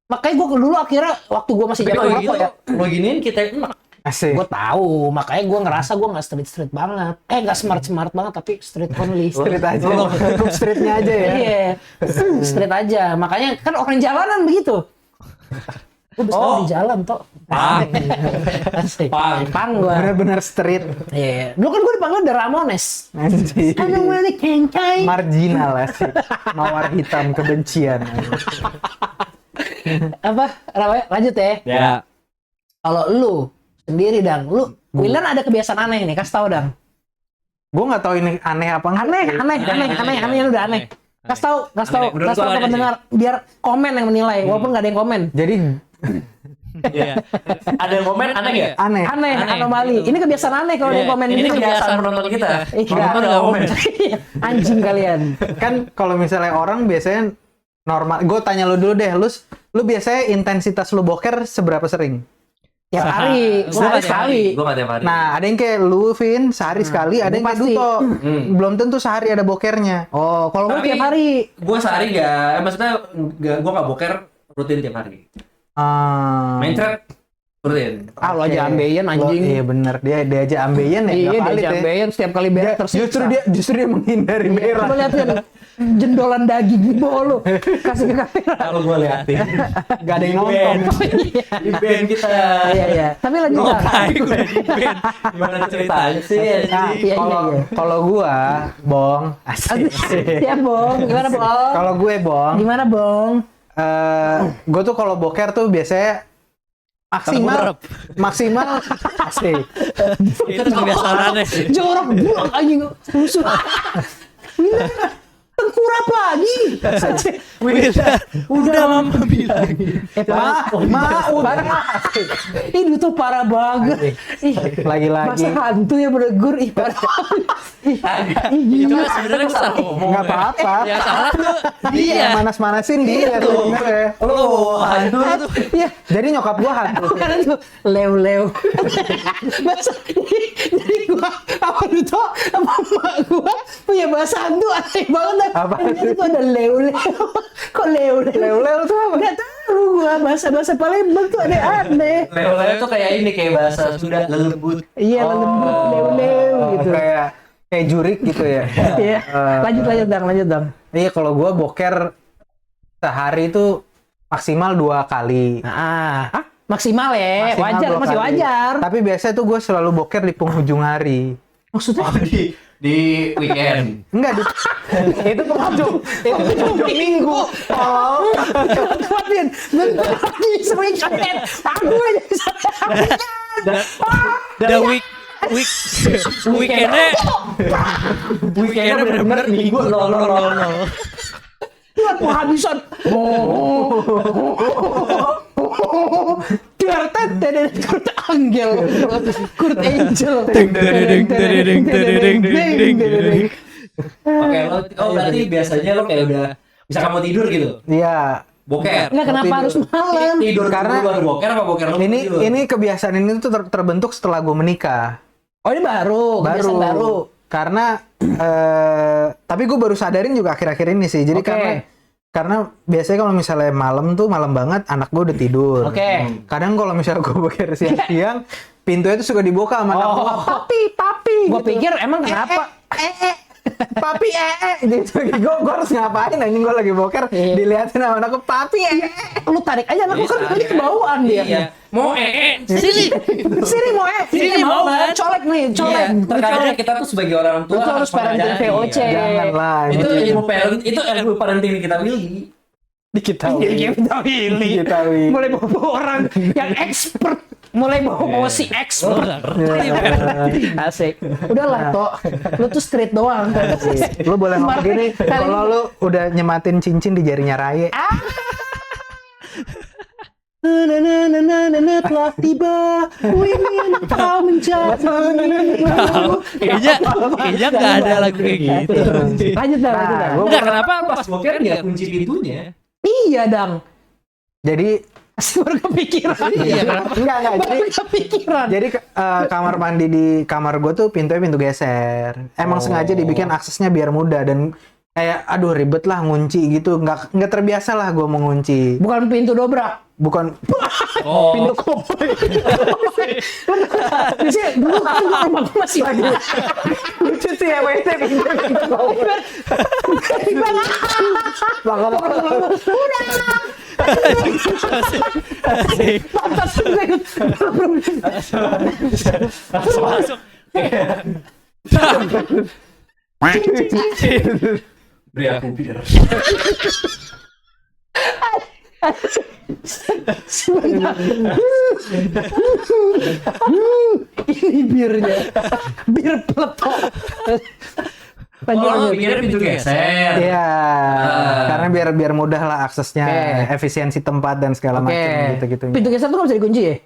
[SPEAKER 1] Makanya gue dulu akhirnya waktu gue masih
[SPEAKER 2] Tapi
[SPEAKER 1] zaman
[SPEAKER 2] kalau
[SPEAKER 1] ngerokok
[SPEAKER 2] gitu,
[SPEAKER 1] ya.
[SPEAKER 2] lo giniin kita enak.
[SPEAKER 3] asik
[SPEAKER 1] Gue tahu, makanya gue ngerasa gue nggak street banget. Nggak smart banget, tapi street only.
[SPEAKER 3] street aja cukup streetnya aja ya
[SPEAKER 1] Iya, street aja. Makanya kan orang jalanan begitu. Gue bisa di jalan toh.
[SPEAKER 2] Pang.
[SPEAKER 1] Asik.
[SPEAKER 2] Pang.
[SPEAKER 1] Pang gue.
[SPEAKER 3] benar-benar street
[SPEAKER 1] Iya. Dulu kan gue dipanggil The Ramones.
[SPEAKER 3] anjing
[SPEAKER 1] I don't wanna kencai.
[SPEAKER 3] marginal asik mawar hitam kebencian
[SPEAKER 1] Apa? Lanjut ya.
[SPEAKER 4] Ya.
[SPEAKER 1] Kalau lu sendiri dang, Wildan ada kebiasaan aneh nih, kasih tau dang.
[SPEAKER 3] gue nggak tahu ini aneh apa enggak
[SPEAKER 1] Aneh, udah aneh. Kasih tau
[SPEAKER 2] Menurut
[SPEAKER 1] ke
[SPEAKER 2] gua aneh
[SPEAKER 1] pendengar biar komen yang menilai, walaupun nggak ada yang komen.
[SPEAKER 3] jadi
[SPEAKER 4] Iya.
[SPEAKER 2] Ada yang komen aneh nggak?
[SPEAKER 3] aneh
[SPEAKER 1] Aneh,
[SPEAKER 4] Aneh.
[SPEAKER 1] anomali. Ini kebiasaan aneh kalau ada yang komen
[SPEAKER 2] Ini
[SPEAKER 1] gitu.
[SPEAKER 2] kebiasaan penonton kita.
[SPEAKER 1] Iya.
[SPEAKER 2] Penonton nggak komen.
[SPEAKER 1] Anjing kalian.
[SPEAKER 3] kan kalau misalnya orang biasanya normal gue tanya lu dulu deh lu biasanya intensitas lu boker seberapa sering
[SPEAKER 1] Tiap hari,
[SPEAKER 4] Gua
[SPEAKER 1] sehari
[SPEAKER 4] tiap
[SPEAKER 1] sekali.
[SPEAKER 2] Gue nggak tiap hari.
[SPEAKER 3] nah ada yang kayak lu Vin sehari sekali ada yang
[SPEAKER 1] Gua
[SPEAKER 3] kayak
[SPEAKER 1] pasti.
[SPEAKER 3] Duto belum tentu sehari ada bokernya
[SPEAKER 1] Oh, kalau gue
[SPEAKER 2] Tapi-
[SPEAKER 1] tiap hari.
[SPEAKER 2] Gue sehari maksudnya gue nggak boker rutin tiap hari. Main trap rutin.
[SPEAKER 1] Ah, lo aja ambeien anjing.
[SPEAKER 3] Iya bener dia aja ambeien ya
[SPEAKER 1] Iya,
[SPEAKER 3] nggak valid
[SPEAKER 1] dia
[SPEAKER 3] ya.
[SPEAKER 1] ambeien setiap kali berak
[SPEAKER 3] Dia-
[SPEAKER 1] tersiksa.
[SPEAKER 3] justru dia menghindari berak
[SPEAKER 1] Coba liatin jendolan daging di bawah lu. Kasih ke kamera.
[SPEAKER 2] Kalau gue liatin.
[SPEAKER 3] gak ada yang nonton
[SPEAKER 2] Di band kita.
[SPEAKER 1] Iya. Tapi lanjut Dang.
[SPEAKER 4] Ngapain gue di band?
[SPEAKER 2] Gimana ceritanya sih?
[SPEAKER 3] nah
[SPEAKER 1] Iya,
[SPEAKER 3] kalau
[SPEAKER 1] iya.
[SPEAKER 3] kalau gua bong asik
[SPEAKER 1] Siap, Bong. Gimana, Bong?
[SPEAKER 3] kalau gue bong
[SPEAKER 1] Gimana, Bong?
[SPEAKER 3] gue tuh kalau boker tuh biasanya maksimal asik
[SPEAKER 4] Itu kebiasaan aneh sih.
[SPEAKER 1] Jorok buang anjing. Busuk. Tengkurap lagi.
[SPEAKER 4] Udah mama bilang.
[SPEAKER 1] Ini tuh parah banget.
[SPEAKER 3] Lagi-lagi.
[SPEAKER 1] Masa hantu yang menegur, parah.
[SPEAKER 4] Itu kan sebenarnya salah ngomong.
[SPEAKER 3] Nggak apa-apa.
[SPEAKER 4] Ya salah tuh
[SPEAKER 3] Dia
[SPEAKER 4] dia.
[SPEAKER 3] manas-manasin dia sebenarnya.
[SPEAKER 4] Lo hantu tuh.
[SPEAKER 1] Ya,
[SPEAKER 3] Jadi nyokap gua hantu.
[SPEAKER 1] karena tuh lew. Masa jadi gua apa itu sama emak gua punya bahasa hantu aneh banget.
[SPEAKER 3] Apa
[SPEAKER 1] Ternyata tuh ada lew. Kok lew?
[SPEAKER 3] Leo tuh apa?
[SPEAKER 1] Nggak tahu gua bahasa Palembang tuh aneh.
[SPEAKER 2] Leo tuh kayak ini, kayak bahasa Sunda, lembut.
[SPEAKER 1] Iya, lembut lew gitu.
[SPEAKER 3] Kayak jurik gitu ya.
[SPEAKER 1] Iya. Lanjut dong.
[SPEAKER 3] Iya, kalau gua boker sehari itu maksimal 2 kali.
[SPEAKER 1] Maksimal ya,
[SPEAKER 3] Maksimal
[SPEAKER 1] wajar,
[SPEAKER 3] 2
[SPEAKER 1] masih
[SPEAKER 3] kali.
[SPEAKER 1] wajar.
[SPEAKER 3] Tapi biasanya tuh gue selalu boker di penghujung hari.
[SPEAKER 1] Maksudnya?
[SPEAKER 2] Di weekend.
[SPEAKER 3] Enggak, itu penghujung minggu. Oh,
[SPEAKER 1] Kuatin, bentar lagi sering coret. Aku aja bisa.
[SPEAKER 4] The weekendnya bener-bener minggu lol.
[SPEAKER 1] Lihat penghabisan. Kurt Angel, Kurt Angel.
[SPEAKER 2] Oke, berarti biasanya lo kayak udah bisa kamu tidur gitu.
[SPEAKER 3] iya.
[SPEAKER 2] Boker.
[SPEAKER 1] Enggak, kenapa harus malam?
[SPEAKER 2] Tidur
[SPEAKER 3] Karena-
[SPEAKER 2] karena baru boker apa boker lo
[SPEAKER 3] Ini
[SPEAKER 2] tidur?
[SPEAKER 3] ini kebiasaan ini tuh terbentuk setelah gue menikah.
[SPEAKER 1] Oh, ini kebiasaan baru.
[SPEAKER 3] Karena tapi gue baru sadarin juga akhir-akhir ini sih. Jadi
[SPEAKER 1] Oke.
[SPEAKER 3] karena biasanya kalau misalnya malam tuh malam banget anak gue udah tidur.
[SPEAKER 1] Oke.
[SPEAKER 3] Kadang kalau misalnya gue boker siang-siang, pintunya tuh suka dibuka sama anak gue. Papi.
[SPEAKER 1] Gua
[SPEAKER 3] gitu.
[SPEAKER 1] pikir emang kenapa?
[SPEAKER 3] Papi gitu. Gue harus ngapain anjing, gue lagi boker dilihatin sama anak gue, papi
[SPEAKER 1] Lu tarik aja anak lu kan tadi kebauan dia.
[SPEAKER 2] Iya. Mau
[SPEAKER 4] Sini.
[SPEAKER 1] Sini mau
[SPEAKER 4] Sini mau, kan?
[SPEAKER 1] colek nih, colek.
[SPEAKER 2] Iya. Terkadang kita tuh sebagai orang tua
[SPEAKER 1] Lu tuh harus parenting
[SPEAKER 2] mengajari.
[SPEAKER 1] VOC.
[SPEAKER 3] Janganlah.
[SPEAKER 2] Itu ilmu parenting yang kita miliki.
[SPEAKER 3] Diketahui.
[SPEAKER 1] Diketahui. Mulai bawa orang yang expert, mulai bawa si expert. Asik. Udahlah, Tok. Lu tuh straight doang.
[SPEAKER 3] Lu boleh ngomong gini,
[SPEAKER 1] Kali
[SPEAKER 3] kalau
[SPEAKER 1] ini-
[SPEAKER 3] lu udah nyematin cincin di jarinya Raye.
[SPEAKER 1] Telah tiba, ku ingin kau menjadi.
[SPEAKER 4] Kayaknya nggak ada lagu kayak gitu.
[SPEAKER 1] Lanjut dah.
[SPEAKER 4] Enggak, kenapa lu
[SPEAKER 2] Pas boker nggak kunci pintunya.
[SPEAKER 1] Iya, Dang.
[SPEAKER 3] Jadi
[SPEAKER 1] Baru kepikiran.
[SPEAKER 4] Iya, kenapa?
[SPEAKER 3] enggak jadi
[SPEAKER 1] Baru kepikiran.
[SPEAKER 3] jadi kamar mandi di kamar gue tuh pintunya pintu geser. Emang sengaja dibikin aksesnya biar mudah dan kayak aduh ribet lah ngunci gitu. Nggak terbiasa lah gue mengunci.
[SPEAKER 1] Bukan pintu dobrak.
[SPEAKER 3] Bukan
[SPEAKER 4] Oh,
[SPEAKER 3] pintu koboi.
[SPEAKER 1] Biasanya dulu kan rumah gua masih lagi.
[SPEAKER 3] Lucu sih ya WC pintu koboi.
[SPEAKER 4] asik.
[SPEAKER 1] Pantas juga ikut.
[SPEAKER 4] Masuk.
[SPEAKER 2] Beri aku bir.
[SPEAKER 1] Ini birnya. Bir peletok.
[SPEAKER 2] Oh, pikirnya pintu geser.
[SPEAKER 3] Iya, karena biar mudah lah aksesnya,
[SPEAKER 1] Oke.
[SPEAKER 3] efisiensi tempat dan segala
[SPEAKER 1] Oke.
[SPEAKER 3] macam gitu-gitu.
[SPEAKER 1] Pintu geser tuh nggak bisa dikunci ya?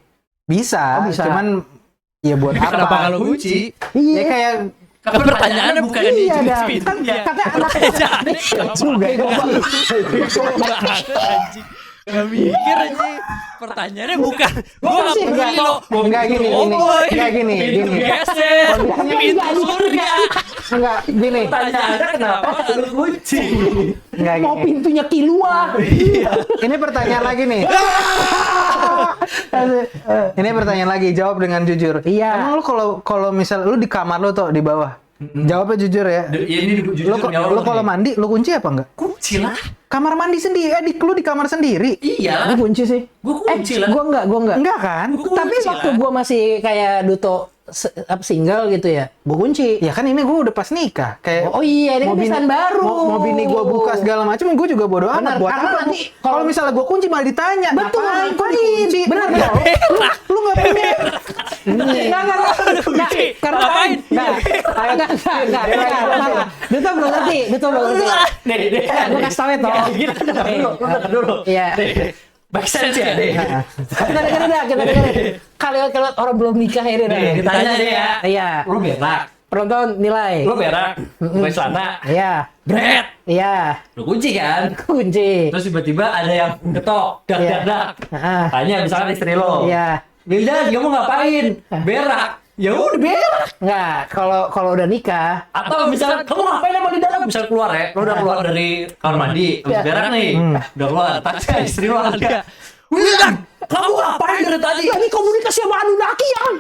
[SPEAKER 3] Bisa,
[SPEAKER 1] Oh, bisa.
[SPEAKER 3] cuman ya buat
[SPEAKER 4] Kenapa
[SPEAKER 3] apa?
[SPEAKER 4] kalau kunci?
[SPEAKER 3] Ya kayak
[SPEAKER 4] Kan pertanyaannya bukan di
[SPEAKER 1] Iya, Dang.
[SPEAKER 4] pintunya.
[SPEAKER 1] Kata anak
[SPEAKER 4] Jadi
[SPEAKER 3] juga.
[SPEAKER 4] anjing. Gak mikir anjing. Pertanyaannya bukan. Gua gak
[SPEAKER 1] sih,
[SPEAKER 4] peduli
[SPEAKER 1] enggak.
[SPEAKER 4] lo.
[SPEAKER 3] Enggak gini, gini.
[SPEAKER 4] Pintu geser. Pintu surga.
[SPEAKER 3] Enggak gini.
[SPEAKER 2] Pertanyaannya kenapa lu kunci?
[SPEAKER 3] Enggak
[SPEAKER 1] mau
[SPEAKER 3] gini.
[SPEAKER 1] pintunya kilua.
[SPEAKER 3] Ini pertanyaan lagi nih. Ini pertanyaan lagi, jawab dengan jujur.
[SPEAKER 1] Iya.
[SPEAKER 3] Emang lu kalau misal lu di kamar lu tuh di bawah. Jawabnya jujur ya.
[SPEAKER 2] Ini jujur
[SPEAKER 3] Lu kalau mandi lu kunci apa enggak?
[SPEAKER 2] kunci lah.
[SPEAKER 3] Kamar mandi sendiri, lu di kamar sendiri.
[SPEAKER 2] Iya.
[SPEAKER 1] Gue kunci sih.
[SPEAKER 2] Gua kunci lah.
[SPEAKER 1] Gue enggak.
[SPEAKER 3] Enggak kan?
[SPEAKER 2] Gua
[SPEAKER 1] Tapi
[SPEAKER 2] kunci
[SPEAKER 1] waktu
[SPEAKER 2] lah.
[SPEAKER 1] gue masih kayak Duto single gitu ya, gue kunci.
[SPEAKER 3] Ya kan ini gue udah pas nikah. Kayak
[SPEAKER 1] Oh iya, ini kan pesan baru.
[SPEAKER 3] Mau bini gue buka segala macam, gue juga bodo amat.
[SPEAKER 1] Benar,
[SPEAKER 3] Buat
[SPEAKER 1] karena
[SPEAKER 3] apa?
[SPEAKER 1] nanti
[SPEAKER 3] Kalau misalnya gue kunci malah ditanya,
[SPEAKER 1] Betul,
[SPEAKER 3] ngapain kok
[SPEAKER 1] kunci.
[SPEAKER 3] dikunci?
[SPEAKER 1] Benar,
[SPEAKER 3] Benar.
[SPEAKER 1] benar.
[SPEAKER 3] Lu nggak punya.
[SPEAKER 4] Kunci.
[SPEAKER 1] Karena
[SPEAKER 4] Ngapain?
[SPEAKER 1] enggak. Duto belum ngerti.
[SPEAKER 4] Nih.
[SPEAKER 1] Gue kasih tau ya, toh.
[SPEAKER 2] Kita dulu.
[SPEAKER 1] Iya.
[SPEAKER 2] Make sense ya deh.
[SPEAKER 1] Kita dengerin. Kalian orang belum nikah ini dah.
[SPEAKER 2] Nih, ditanya deh ya.
[SPEAKER 1] Iya.
[SPEAKER 2] Lu berak.
[SPEAKER 1] Penonton nilai.
[SPEAKER 2] Lu berak. Pakai celana.
[SPEAKER 1] Iya.
[SPEAKER 2] Bret.
[SPEAKER 1] Iya.
[SPEAKER 2] Lu kunci kan?
[SPEAKER 1] Kunci.
[SPEAKER 2] Terus tiba-tiba ada yang ketok. Dak.
[SPEAKER 1] Heeh.
[SPEAKER 2] Tanya misalnya istri lo.
[SPEAKER 1] Iya.
[SPEAKER 2] Linda, kamu ngapain? Berak. Ya udah berak.
[SPEAKER 1] Enggak, kalau udah nikah,
[SPEAKER 2] Atau misalnya kamu ngapain emang di dalam? Misalnya keluar ya, lo udah keluar dari kamar mandi, habis
[SPEAKER 1] Ya.
[SPEAKER 2] berak nih, udah keluar, tanya istri lo ada. Wildan, kamu ngapain dari tadi?
[SPEAKER 1] ini komunikasi sama Anunnaki yang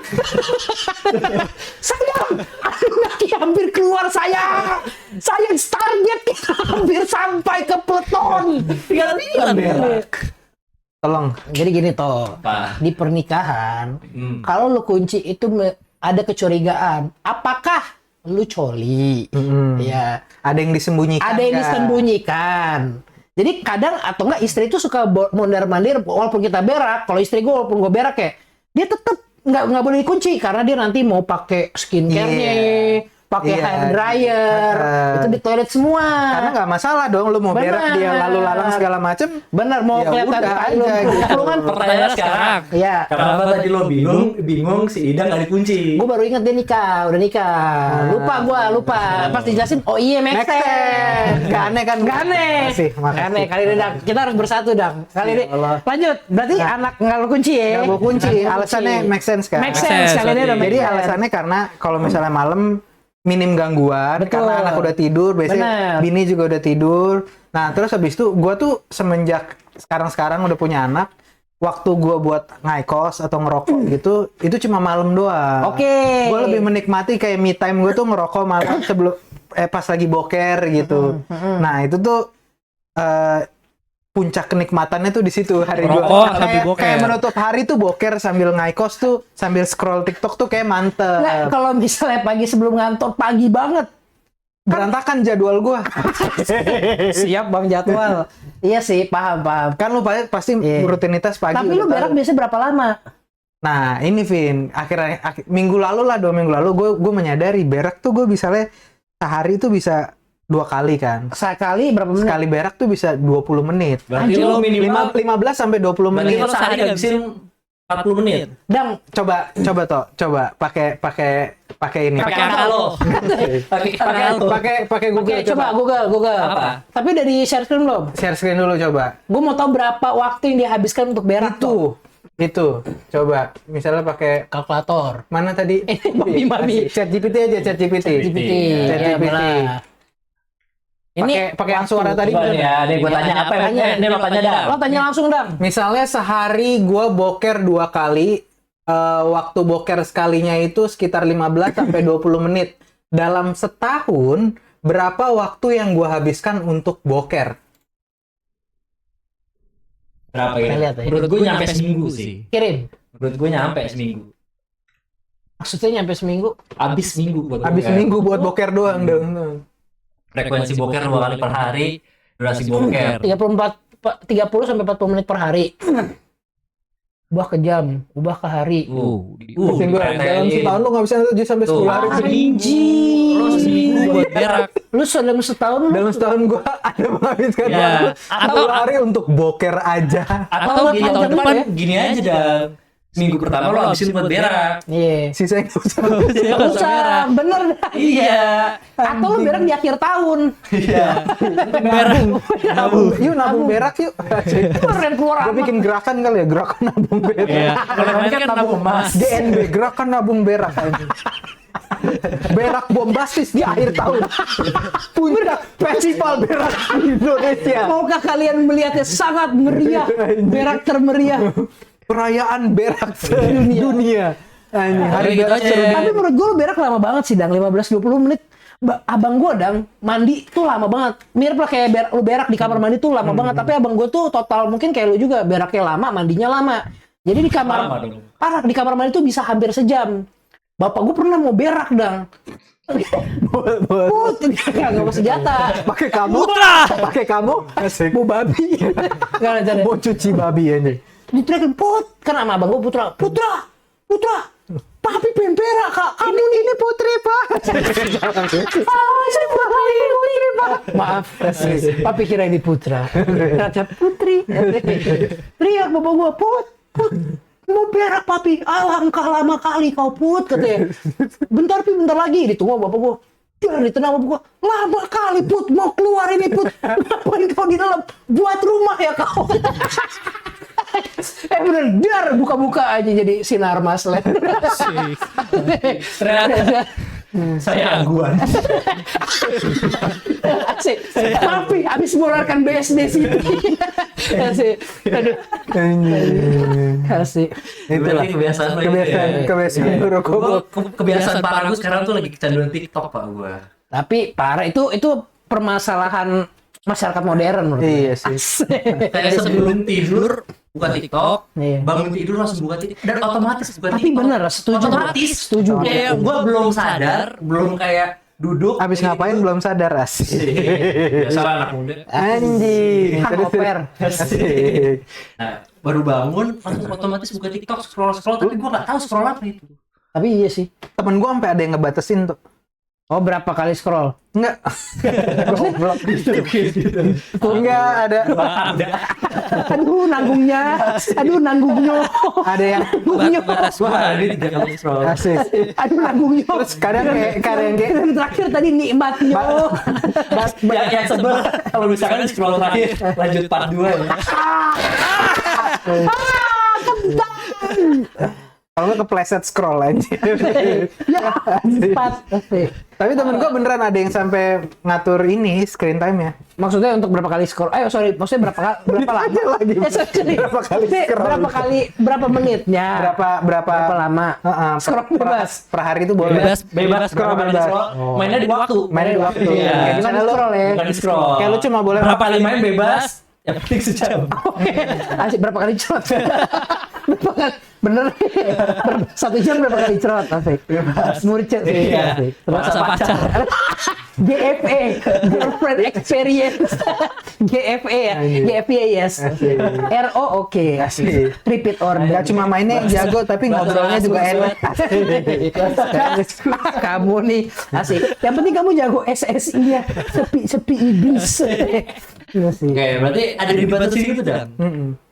[SPEAKER 1] saya Anunnaki hampir keluar saya target kita hampir sampai ke Pluton.
[SPEAKER 2] Tinggal bilang berak.
[SPEAKER 3] Tolong.
[SPEAKER 1] Jadi gini toh,
[SPEAKER 2] Apa?
[SPEAKER 1] di pernikahan
[SPEAKER 2] Hmm.
[SPEAKER 1] kalau lu kunci itu ada kecurigaan, apakah lu coli? Ya,
[SPEAKER 3] Ada yang disembunyikan.
[SPEAKER 1] ada yang
[SPEAKER 3] nggak?
[SPEAKER 1] disembunyikan. Jadi kadang atau enggak istri itu suka mondar-mandir walaupun kita berak. Kalau istri gue walaupun gue berak ya, dia tetap nggak boleh dikunci karena dia nanti mau pakai skincare-nya, pakai
[SPEAKER 3] Iya.
[SPEAKER 1] hair dryer, itu di toilet semua.
[SPEAKER 3] Karena nggak masalah dong, lu mau
[SPEAKER 1] Benar.
[SPEAKER 3] berak dia lalu lalang segala macem.
[SPEAKER 1] Benar mau
[SPEAKER 3] Ya
[SPEAKER 1] kelihatan
[SPEAKER 3] udah
[SPEAKER 1] tai
[SPEAKER 3] aja
[SPEAKER 1] lu.
[SPEAKER 3] gitu.
[SPEAKER 1] Lu kan
[SPEAKER 2] Pertanyaan sekarang.
[SPEAKER 1] Iya.
[SPEAKER 2] Kenapa tadi lo bingung si Ida nggak dikunci?
[SPEAKER 1] Gue baru inget dia nikah, udah nikah. Lupa. Pas dijelasin, oh iya make
[SPEAKER 3] Make
[SPEAKER 1] sense.
[SPEAKER 3] sense. Nggak aneh kan?
[SPEAKER 1] Nggak aneh.
[SPEAKER 3] Makasih.
[SPEAKER 1] Nggak aneh. Kali ini Dang, kita harus bersatu Dang. Kali ini
[SPEAKER 3] Ya Allah.
[SPEAKER 1] lanjut. Berarti anak nggak lu kunci ya?
[SPEAKER 3] Nggak gue kunci.
[SPEAKER 1] Nggak lu
[SPEAKER 3] Alasannya
[SPEAKER 1] kunci.
[SPEAKER 3] make sense kan?
[SPEAKER 1] Make
[SPEAKER 4] Make
[SPEAKER 1] sense.
[SPEAKER 4] sense,
[SPEAKER 1] Kali ini udah
[SPEAKER 4] berarti.
[SPEAKER 1] make
[SPEAKER 3] Jadi
[SPEAKER 1] sense.
[SPEAKER 3] alasannya karena kalau misalnya malam minim gangguan,
[SPEAKER 1] Betul.
[SPEAKER 3] karena anak udah tidur, biasanya
[SPEAKER 1] Bener.
[SPEAKER 3] bini juga udah tidur. Nah terus habis itu gue tuh semenjak sekarang udah punya anak, waktu gue buat ngaikos atau ngerokok gitu, itu cuma malam doang.
[SPEAKER 1] Oke.
[SPEAKER 3] Gue lebih menikmati kayak me time gue tuh ngerokok malam sebelum pas lagi boker gitu. Nah itu tuh puncak kenikmatannya tuh di situ hari
[SPEAKER 4] Ngerokok
[SPEAKER 3] gua.
[SPEAKER 4] sambil
[SPEAKER 3] Kayak,
[SPEAKER 4] boker.
[SPEAKER 3] kayak menutup hari tuh boker sambil ngaikos tuh sambil scroll TikTok tuh kayak mantep.
[SPEAKER 1] Nggak, kalau misalnya pagi sebelum ngantor, pagi banget.
[SPEAKER 3] Berantakan jadwal gua.
[SPEAKER 1] Siap bang jadwal. Iya sih, paham.
[SPEAKER 3] Kan lu pasti
[SPEAKER 1] Iya.
[SPEAKER 3] rutinitas pagi.
[SPEAKER 1] Tapi
[SPEAKER 3] udah
[SPEAKER 1] lu berak
[SPEAKER 3] tahu.
[SPEAKER 1] biasanya berapa lama?
[SPEAKER 3] Nah ini Vin, minggu lalu lah 2 minggu lalu gue menyadari berak tuh gue misalnya sehari tuh bisa 2 kali kan.
[SPEAKER 1] Sekali berapa menit?
[SPEAKER 3] Sekali berak tuh bisa 20 menit.
[SPEAKER 2] Berarti
[SPEAKER 1] Anjing,
[SPEAKER 2] lo minimal
[SPEAKER 3] 15 sampai 20
[SPEAKER 2] berarti
[SPEAKER 3] menit.
[SPEAKER 2] lo sehari ngabisin 40 menit.
[SPEAKER 1] Dang,
[SPEAKER 3] Coba pakai ini.
[SPEAKER 4] Pakai angka lo.
[SPEAKER 3] Pakai Google
[SPEAKER 1] oke, coba Google.
[SPEAKER 2] Apa?
[SPEAKER 1] Tapi udah di share screen belum?
[SPEAKER 3] share screen dulu coba.
[SPEAKER 1] Gue mau tahu berapa waktu yang dihabiskan untuk berak tuh.
[SPEAKER 3] Itu coba misalnya pakai
[SPEAKER 1] Kalkulator.
[SPEAKER 3] mana tadi?
[SPEAKER 1] Mami.
[SPEAKER 3] ChatGPT aja ChatGPT.
[SPEAKER 1] GPT.
[SPEAKER 3] ChatGPT.
[SPEAKER 1] Ya, ini
[SPEAKER 3] Pakai yang suara tadi.
[SPEAKER 2] Coba nih ya, nih gue tanya apa ya? Nih lo tanya dah.
[SPEAKER 1] Lo tanya langsung Dang.
[SPEAKER 3] Misalnya sehari gue boker 2 kali, waktu boker sekalinya itu sekitar 15 sampai 20 menit. Dalam setahun, berapa waktu yang gue habiskan untuk boker?
[SPEAKER 2] Berapa
[SPEAKER 1] Kita
[SPEAKER 2] ya?
[SPEAKER 1] lihat ya.
[SPEAKER 2] Menurut gue nyampe seminggu sih.
[SPEAKER 1] Kirim.
[SPEAKER 2] Menurut gue nyampe seminggu.
[SPEAKER 1] Maksudnya nyampe seminggu?
[SPEAKER 2] Abis seminggu buat
[SPEAKER 3] Habis
[SPEAKER 2] boker.
[SPEAKER 3] seminggu buat boker doang dong.
[SPEAKER 2] Frekuensi boker 2 kali per hari, durasi boker.
[SPEAKER 1] 30 sampai 40 menit per hari. Ubah ke jam, ubah ke hari.
[SPEAKER 3] Pusing gua. Dalam setahun lu nggak bisa 7 sampai 10 hari.
[SPEAKER 2] Tuh.
[SPEAKER 1] Anjing.
[SPEAKER 2] Lo seminggu
[SPEAKER 4] Buat berak.
[SPEAKER 1] Lu dalam setahun lu
[SPEAKER 3] Dalam setahun gua ada menghabiskan
[SPEAKER 4] Ya.
[SPEAKER 3] waktu
[SPEAKER 2] Atau-
[SPEAKER 3] 10 hari untuk boker aja.
[SPEAKER 2] Atau gini,
[SPEAKER 1] Tahun
[SPEAKER 2] tahun
[SPEAKER 1] depan
[SPEAKER 2] depan
[SPEAKER 1] ya?
[SPEAKER 2] gini aja dah. Minggu pertama lo habisin buat berak.
[SPEAKER 1] Iya.
[SPEAKER 3] Sisanya nggak usah.
[SPEAKER 4] Jadi
[SPEAKER 1] Nggak
[SPEAKER 4] nggak usah
[SPEAKER 1] usah,
[SPEAKER 4] berak.
[SPEAKER 1] bener.
[SPEAKER 2] Iya.
[SPEAKER 1] Atau lu berak di akhir tahun.
[SPEAKER 2] Iya.
[SPEAKER 4] Berak.
[SPEAKER 3] Yuk nabung berak yuk.
[SPEAKER 1] Keren keluar
[SPEAKER 3] Gue
[SPEAKER 1] apa?
[SPEAKER 3] bikin gerakan kali ya, gerakan nabung berak.
[SPEAKER 4] Iya. Kalau kemarin kan nabung emas.
[SPEAKER 3] DNB, gerakan nabung berak aja. Berak bombastis di akhir tahun. Puncak festival berak di Indonesia.
[SPEAKER 1] Maukah kalian melihatnya sangat meriah? Berak termeriah.
[SPEAKER 3] Perayaan berak dunia. Anjing, hari
[SPEAKER 4] gitu
[SPEAKER 3] berak
[SPEAKER 4] aja.
[SPEAKER 3] sedunia.
[SPEAKER 1] Tapi menurut gue lu berak lama banget sih, Dang. 15-20 menit. Abang gue, Dang, mandi tuh lama banget. Mirip lah kayak lu berak di kamar mandi tuh lama banget. Tapi abang gue tuh total mungkin kayak lu juga. Beraknya lama, mandinya lama. Jadi di kamar...
[SPEAKER 2] Lama dong.
[SPEAKER 1] Parah, di kamar mandi tuh bisa hampir sejam. Bapak gue pernah mau berak dang. Put, nggak mau senjata.
[SPEAKER 3] Pakai kamu? Pakai kamu? Asik.
[SPEAKER 1] Mau babi. Nggak ada.
[SPEAKER 3] Mau cuci babi aja.
[SPEAKER 1] Diteriakin Put, kan sama abang gue Putra. Papi pengen berak kak. Kamu ini Putri pak. Saya Putri pak. Maaf, papi kira ini Putra. Ternyata Putri. Teriak bapak gue, Put. Mau berak papi, alangkah lama kali kau Put, katanya. Bentar lagi, ditunggu bapak gua. Dia ditenang bapak gua, lama kali Put, mau keluar ini Put. Ngapain kau di dalam? Buat rumah ya kau. Bener, dar buka-buka aja jadi sinar maslet.
[SPEAKER 4] Ternyata
[SPEAKER 2] Saya Aguan.
[SPEAKER 1] Asik, papi habis mengeluarkan BSD sih. Asik, aduh. Asik.
[SPEAKER 3] Itulah
[SPEAKER 2] kebiasaan lo itu ya.
[SPEAKER 3] kebiasaan buruk.
[SPEAKER 2] Kebiasaan parah gue sekarang tuh lagi kecanduan TikTok pak gue.
[SPEAKER 1] Tapi parah itu permasalahan masyarakat modern menurut gue.
[SPEAKER 3] Iya sih.
[SPEAKER 2] Kayak sebelum tidur buka TikTok,
[SPEAKER 1] Iya.
[SPEAKER 2] bangun tidur langsung buka TikTok dan otomatis buka
[SPEAKER 1] Tapi
[SPEAKER 2] TikTok.
[SPEAKER 1] bener, setuju.
[SPEAKER 2] Otomatis.
[SPEAKER 1] Setuju.
[SPEAKER 2] Kayak gue belum sadar, belum kayak duduk.
[SPEAKER 3] Abis ngapain belum sadar asik.
[SPEAKER 2] Biasalah anak muda.
[SPEAKER 3] Anjing.
[SPEAKER 1] Hangover.
[SPEAKER 3] Asik.
[SPEAKER 2] Nah, baru bangun langsung otomatis buka TikTok, scroll tapi gue nggak tahu scroll apa itu.
[SPEAKER 1] Tapi iya sih.
[SPEAKER 3] Temen gua sampai ada yang ngebatasin tuh.
[SPEAKER 1] Oh, berapa kali scroll?
[SPEAKER 3] Enggak. Goblok. Enggak ada.
[SPEAKER 1] Aduh, nanggungnya.
[SPEAKER 3] Ada yang
[SPEAKER 4] batas
[SPEAKER 2] Wah,
[SPEAKER 4] gua.
[SPEAKER 2] ini 3 kali scroll.
[SPEAKER 3] asik.
[SPEAKER 1] Aduh, nanggungnya.
[SPEAKER 3] Terus kadang kayak
[SPEAKER 1] Dan terakhir tadi nikmatnya.
[SPEAKER 2] Yang sebel kalau misalkan scroll terakhir lanjut part 2 ya.
[SPEAKER 3] kalau nggak kepleset scroll aja.
[SPEAKER 1] Ya, empat.
[SPEAKER 3] Tapi temen gua beneran ada yang sampai ngatur ini screen time ya.
[SPEAKER 1] Maksudnya untuk berapa kali scroll? Sorry, maksudnya berapa lama?
[SPEAKER 3] Aja lagi.
[SPEAKER 1] Sorry.
[SPEAKER 3] Berapa kali scroll?
[SPEAKER 1] Berapa menitnya?
[SPEAKER 3] Berapa
[SPEAKER 1] lama? Scroll bebas.
[SPEAKER 3] Per hari itu boleh.
[SPEAKER 2] Bebas
[SPEAKER 3] Scroll
[SPEAKER 2] berapa kali
[SPEAKER 3] bebas.
[SPEAKER 2] scroll. Mainnya di waktu.
[SPEAKER 3] Mainnya di waktu.
[SPEAKER 2] Iya.
[SPEAKER 3] Kayak
[SPEAKER 1] Bukan
[SPEAKER 3] misalnya lu
[SPEAKER 1] scroll ya.
[SPEAKER 2] Bukan di scroll.
[SPEAKER 3] kayak lu cuma boleh
[SPEAKER 2] berapa kali main bebas? Yang penting sejam.
[SPEAKER 1] Asik, berapa kali cerot? Berapa kali? Bener. 1 jam berapa kali cerot? Asik. Murcet sih.
[SPEAKER 2] Iya.
[SPEAKER 1] Asik. Terus
[SPEAKER 4] Masa pacar.
[SPEAKER 1] GFE, Girlfriend Experience. GFE ya. GFE yes. RO oke.
[SPEAKER 3] Asik.
[SPEAKER 1] Repeat order.
[SPEAKER 3] Nggak cuma mainnya yang jago tapi ngobrolnya juga enak.
[SPEAKER 1] Kamu nih asik. Yang penting kamu jago SSI ya. Sepi iblis. Iya sih.
[SPEAKER 2] Oke, berarti ada dibatasi gitu dan.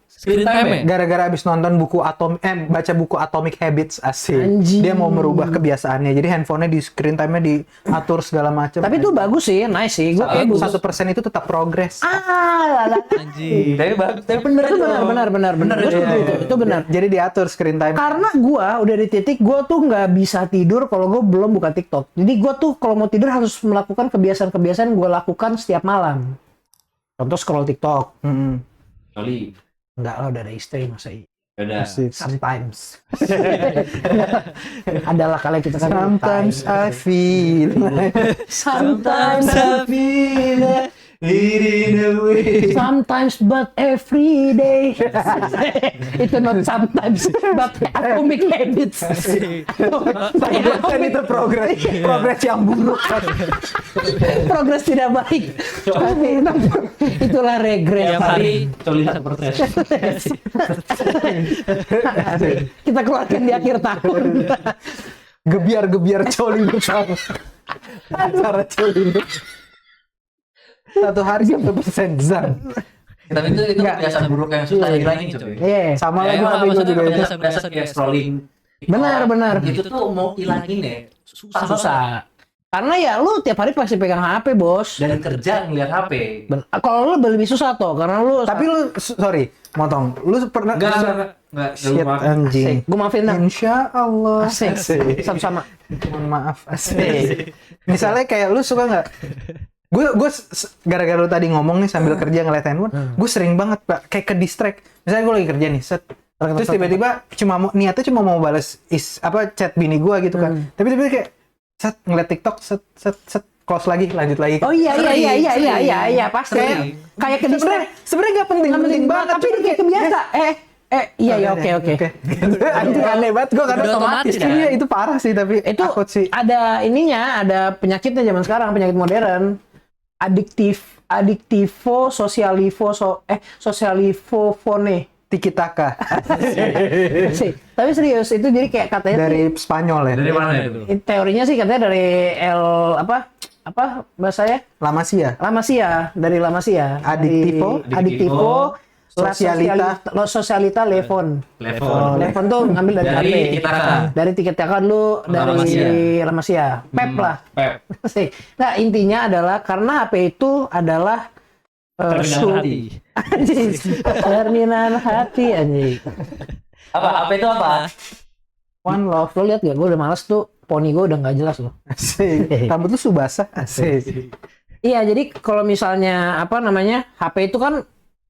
[SPEAKER 2] Screen time ya?
[SPEAKER 3] Gara-gara abis nonton baca buku Atomic Habits asik.
[SPEAKER 1] Anjing.
[SPEAKER 3] Dia mau merubah kebiasaannya. Jadi handphonenya di screen time-nya diatur segala macam.
[SPEAKER 1] Tapi itu bagus sih, nice sih. Gue kayak bagus.
[SPEAKER 3] 1% itu tetap progres.
[SPEAKER 1] Lala.
[SPEAKER 4] Anjing.
[SPEAKER 2] Tapi bener
[SPEAKER 1] Itu benar. Gua setuju itu benar.
[SPEAKER 3] Jadi diatur screen time.
[SPEAKER 1] Karena gua udah di titik gua tuh nggak bisa tidur kalau gua belum buka TikTok. Jadi gua tuh kalau mau tidur harus melakukan kebiasaan-kebiasaan yang gua lakukan setiap malam. Contoh scroll TikTok.
[SPEAKER 2] Kali.
[SPEAKER 1] Enggak lah, udah ada istri masa iya.
[SPEAKER 2] Udah.
[SPEAKER 3] Asik.
[SPEAKER 1] Sometimes. Adalah kali kita kan.
[SPEAKER 3] Sometimes I feel
[SPEAKER 1] Sometimes
[SPEAKER 2] I feel it in a way.
[SPEAKER 1] Sometimes but every day. Itu not sometimes but atomic habits.
[SPEAKER 3] Dan itu progres yang buruk.
[SPEAKER 1] Progres tidak baik. Tapi itulah regres.
[SPEAKER 4] Tiap hari
[SPEAKER 2] Coli 1%.
[SPEAKER 1] Kita keluarkan di akhir tahun.
[SPEAKER 3] Gebiar coli bersama. Acara coli. 1 hari 1% zan.
[SPEAKER 2] Tapi itu kebiasaan buruk yang susah dihilangin coy.
[SPEAKER 1] Iya.
[SPEAKER 3] Sama lagi
[SPEAKER 4] Ya,
[SPEAKER 3] tapi gue
[SPEAKER 4] maksudnya
[SPEAKER 3] juga itu.
[SPEAKER 2] Biasa kayak scrolling.
[SPEAKER 1] Benar.
[SPEAKER 2] Itu tuh mau hilangin ya.
[SPEAKER 1] Susah. Karena ya lu tiap hari pasti pegang HP, Bos.
[SPEAKER 2] Dan kerja ngeliat HP.
[SPEAKER 1] Kalau lu lebih susah toh, karena lu
[SPEAKER 3] Tapi lu sorry, motong. Lu pernah
[SPEAKER 2] Enggak.
[SPEAKER 3] Shit, anjing.
[SPEAKER 1] gue maafin dah.
[SPEAKER 3] Insya Allah.
[SPEAKER 1] Asik. Sama-sama.
[SPEAKER 3] Mohon maaf. Asik. Misalnya kayak lu suka nggak? Gue gara-gara lu tadi ngomong nih sambil kerja ngeliat handphone, gue sering banget Pak kayak ke distract. Misalnya gue lagi kerja nih, set. Terus tiba-tiba niatnya cuma mau balas chat bini gue gitu kan. Tapi tiba-tiba kayak set ngeliat TikTok, set close lagi, lanjut lagi.
[SPEAKER 1] Oh iya pasti. Kayak ke distract.
[SPEAKER 3] Sebenarnya nggak penting banget.
[SPEAKER 1] Tapi ini kayak kebiasa. Iya oke.
[SPEAKER 3] Anjing aneh banget gue karena
[SPEAKER 4] Udah otomatis, kan?
[SPEAKER 3] Iya itu parah sih tapi
[SPEAKER 1] Itu
[SPEAKER 3] takut sih.
[SPEAKER 1] ada ininya, ada penyakitnya zaman sekarang, penyakit modern. Sosialifofone.
[SPEAKER 3] Tiki taka
[SPEAKER 1] Sih. Tapi serius itu jadi kayak katanya
[SPEAKER 3] dari Spanyol ya.
[SPEAKER 2] Dari mana itu?
[SPEAKER 1] teorinya sih katanya dari apa bahasanya
[SPEAKER 3] La Masia.
[SPEAKER 1] dari La Masia.
[SPEAKER 3] Adiktivo.
[SPEAKER 1] Adiktivo. Sosialita Levon. Levon tuh ngambil dari
[SPEAKER 2] Dari
[SPEAKER 1] HP.
[SPEAKER 2] Tiki-taka.
[SPEAKER 1] Dari Tiki-taka dulu, dari La Masia. Pep lah.
[SPEAKER 2] Pep.
[SPEAKER 1] Sih. Nah, intinya adalah karena HP itu adalah
[SPEAKER 4] Terminal hati.
[SPEAKER 1] anjing. Cerminan hati anjing.
[SPEAKER 2] Apa itu apa?
[SPEAKER 1] One Love. Lo lihat gak? Gue udah males tuh. Poni gue udah nggak jelas loh.
[SPEAKER 3] Asik. Rambut lu Subasa. Asik.
[SPEAKER 1] Iya, jadi kalau misalnya apa namanya HP itu kan,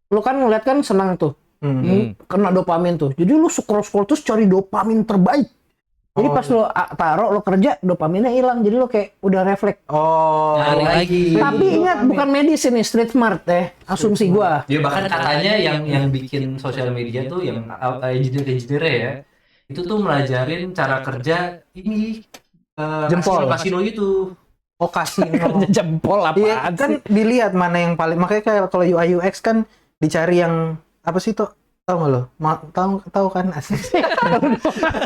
[SPEAKER 1] lu kan ngeliat kan senang tuh, kena dopamin tuh. Jadi lu scroll terus cari dopamin terbaik. Jadi pas lu taruh lu kerja, dopaminnya hilang. Jadi lu kayak udah refleks.
[SPEAKER 3] Oh.
[SPEAKER 4] Cari lagi.
[SPEAKER 1] Tapi ingat bukan medis ini, street smart asumsi gua.
[SPEAKER 2] Ya bahkan katanya yang bikin sosial media tuh yang engineer ya, itu tuh melajarin cara kerja ini
[SPEAKER 3] Jempol.
[SPEAKER 2] kasino itu.
[SPEAKER 3] Oh kasino.
[SPEAKER 1] Kerja jempol
[SPEAKER 3] Iya
[SPEAKER 1] apaan
[SPEAKER 3] kan
[SPEAKER 1] sih?
[SPEAKER 3] dilihat mana yang paling, makanya kayak kalau UI UX kan dicari yang apa sih tuh, tahu nggak lo? Tahu kan asik.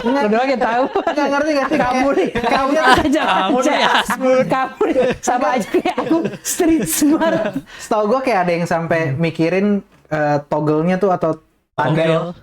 [SPEAKER 1] Lu doang yang tahu.
[SPEAKER 3] Nggak ngerti nggak sih?
[SPEAKER 1] Kamu nih, kamu aja,
[SPEAKER 4] Kamu nih,
[SPEAKER 1] kamu nih, sama aja kayak aku street smart.
[SPEAKER 3] Setahu gue kayak ada yang sampai mikirin toggle-nya tuh atau panel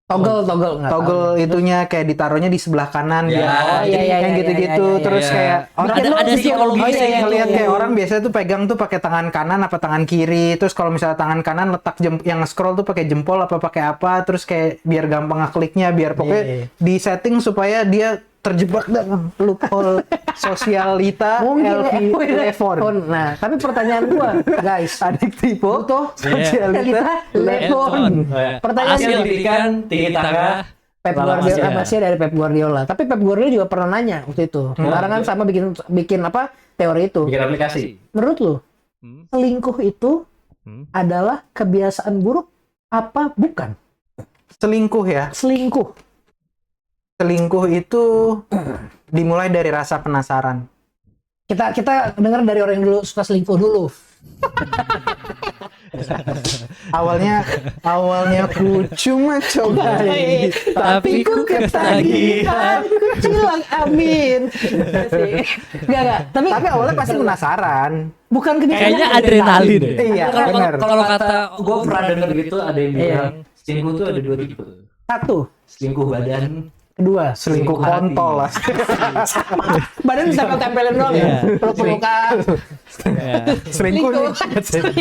[SPEAKER 1] Toggle nggak tahu.
[SPEAKER 3] toggle itunya kayak ditaruhnya di sebelah kanan
[SPEAKER 2] Ya,
[SPEAKER 3] biar
[SPEAKER 1] iya, iya,
[SPEAKER 3] yang
[SPEAKER 1] iya,
[SPEAKER 3] gitu-gitu
[SPEAKER 1] iya, iya,
[SPEAKER 3] terus
[SPEAKER 2] iya.
[SPEAKER 3] kayak orang
[SPEAKER 4] Ada psikologi
[SPEAKER 3] oh, iya,
[SPEAKER 4] gitu.
[SPEAKER 3] ngeliat kayak orang biasanya tuh pegang tuh pakai tangan kanan apa tangan kiri, terus kalau misalnya tangan kanan letak yang scroll tuh pakai jempol apa pakai apa, terus kayak biar gampang ngekliknya, biar pokoknya
[SPEAKER 1] Iya.
[SPEAKER 3] di setting supaya dia terjebak dalam loophole sosialita
[SPEAKER 1] Mungkin
[SPEAKER 3] Levon.
[SPEAKER 1] Nah, tapi pertanyaan gua, guys,
[SPEAKER 3] Adiktivo
[SPEAKER 1] butuh
[SPEAKER 3] sosialita
[SPEAKER 1] Levon. Pertanyaan
[SPEAKER 4] Hasil
[SPEAKER 1] yang
[SPEAKER 4] didikan Tiki-taka.
[SPEAKER 1] Pep
[SPEAKER 4] La
[SPEAKER 1] Guardiola
[SPEAKER 4] Masia.
[SPEAKER 1] masih dari Pep Guardiola. Tapi Pep Guardiola juga pernah nanya waktu itu. Barengan sama bikin apa teori itu.
[SPEAKER 2] Bikin aplikasi.
[SPEAKER 1] Menurut lu, selingkuh itu adalah kebiasaan buruk apa bukan?
[SPEAKER 3] Selingkuh ya.
[SPEAKER 1] Selingkuh.
[SPEAKER 3] Selingkuh itu dimulai dari rasa penasaran.
[SPEAKER 1] Kita dengar dari orang yang dulu suka selingkuh dulu.
[SPEAKER 3] Awalnya ku cuma coba,
[SPEAKER 1] Tapi ku ketagihan, ku hilang, amin. Enggak. Tapi
[SPEAKER 3] awalnya pasti penasaran.
[SPEAKER 1] bukan kebiasaan.
[SPEAKER 4] Kayaknya adrenalin.
[SPEAKER 3] Iya, benar.
[SPEAKER 4] Kalau kata
[SPEAKER 2] gue pernah denger gitu ada yang bilang selingkuh tuh ada 2 tipe.
[SPEAKER 1] Satu,
[SPEAKER 2] Selingkuh badan,
[SPEAKER 1] kedua,
[SPEAKER 3] Selingkuh
[SPEAKER 2] hati.
[SPEAKER 3] kontol lah.
[SPEAKER 1] badan ditempel-tempelin doang ya. Peluk-pelukan.
[SPEAKER 3] Selingkuh nih.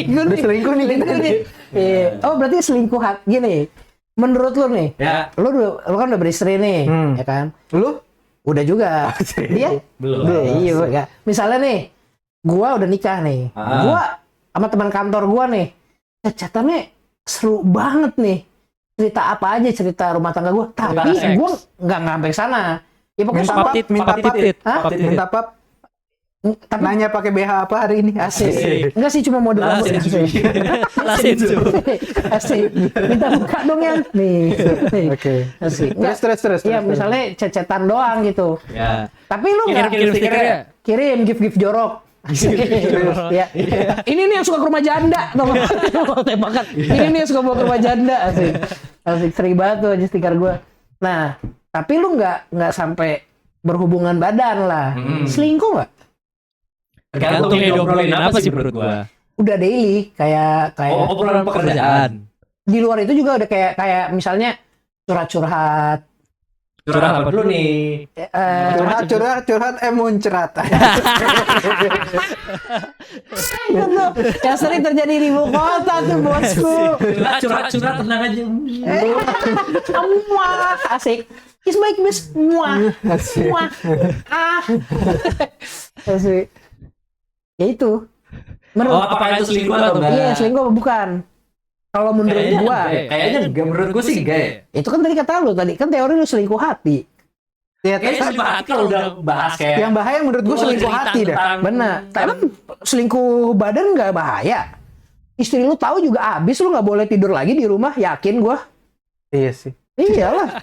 [SPEAKER 3] Udah selingkuh nih kita nih.
[SPEAKER 1] Iya. Oh, berarti selingkuh gini. Menurut lu nih,
[SPEAKER 2] ya
[SPEAKER 1] lu kan udah beristri nih, ya kan?
[SPEAKER 3] Lu?
[SPEAKER 1] Udah juga. Dia?
[SPEAKER 2] belum.
[SPEAKER 1] Iya, enggak. Misalnya nih, gua udah nikah nih. Gua sama teman kantor gua nih. Catatannya seru banget nih. Cerita apa aja, cerita rumah tangga gua. Tapi
[SPEAKER 4] seks.
[SPEAKER 1] gua nggak sampai sana. Ya pokoknya
[SPEAKER 3] Minta
[SPEAKER 1] sama
[SPEAKER 3] pap, minta pap.
[SPEAKER 1] Hah?
[SPEAKER 3] Minta pap.
[SPEAKER 1] Tapi
[SPEAKER 3] Nanya pakai BH apa hari ini?
[SPEAKER 1] asik. Enggak sih, cuma model rambut.
[SPEAKER 4] Lasin su.
[SPEAKER 1] Asik. Minta buka dong ya. Nih.
[SPEAKER 3] Oke.
[SPEAKER 1] Asik. Nggak,
[SPEAKER 3] Terus.
[SPEAKER 1] Iya, misalnya cecetan doang gitu.
[SPEAKER 2] Ya.
[SPEAKER 1] Tapi lu nggak
[SPEAKER 4] Kirim stikernya.
[SPEAKER 1] kirim gift jorok. Ya. Ini nih yang suka ke rumah janda, tau nggak? Mau tembakan. Ini nih yang suka bawa ke rumah janda, asik sering banget tuh aja stiker gue. Nah, tapi lu nggak sampai berhubungan badan lah. Selingkuh nggak?
[SPEAKER 4] Tergantung yang diobrolin apa sih menurut gua.
[SPEAKER 1] Udah daily, kayak
[SPEAKER 2] Obrolan pekerjaan.
[SPEAKER 1] di luar itu juga udah kayak misalnya curhat-curhat.
[SPEAKER 2] Curhat apa dulu nih?
[SPEAKER 3] Curhat muncrat.
[SPEAKER 1] Yang sering terjadi di ibu kota tuh bosku.
[SPEAKER 2] Curhat tenang aja.
[SPEAKER 1] Semua asik. Kiss my kiss. Semua. Asik. Ya itu.
[SPEAKER 2] Apa itu selingkuh atau enggak?
[SPEAKER 1] Iya, selingkuh apa bukan? Kalau menurut gua,
[SPEAKER 2] Kayaknya enggak, menurut gua sih enggak ya.
[SPEAKER 1] itu kan tadi kata lu tadi kan teori lu selingkuh hati.
[SPEAKER 3] Ya,
[SPEAKER 2] Kayaknya selingkuh hati kalau udah bahas kayak
[SPEAKER 3] yang bahaya menurut gue selingkuh hati dah.
[SPEAKER 1] Benar. Tapi selingkuh badan nggak bahaya. Istri lu tahu juga abis lu nggak boleh tidur lagi di rumah, yakin gua.
[SPEAKER 3] Iya sih.
[SPEAKER 1] Iyalah.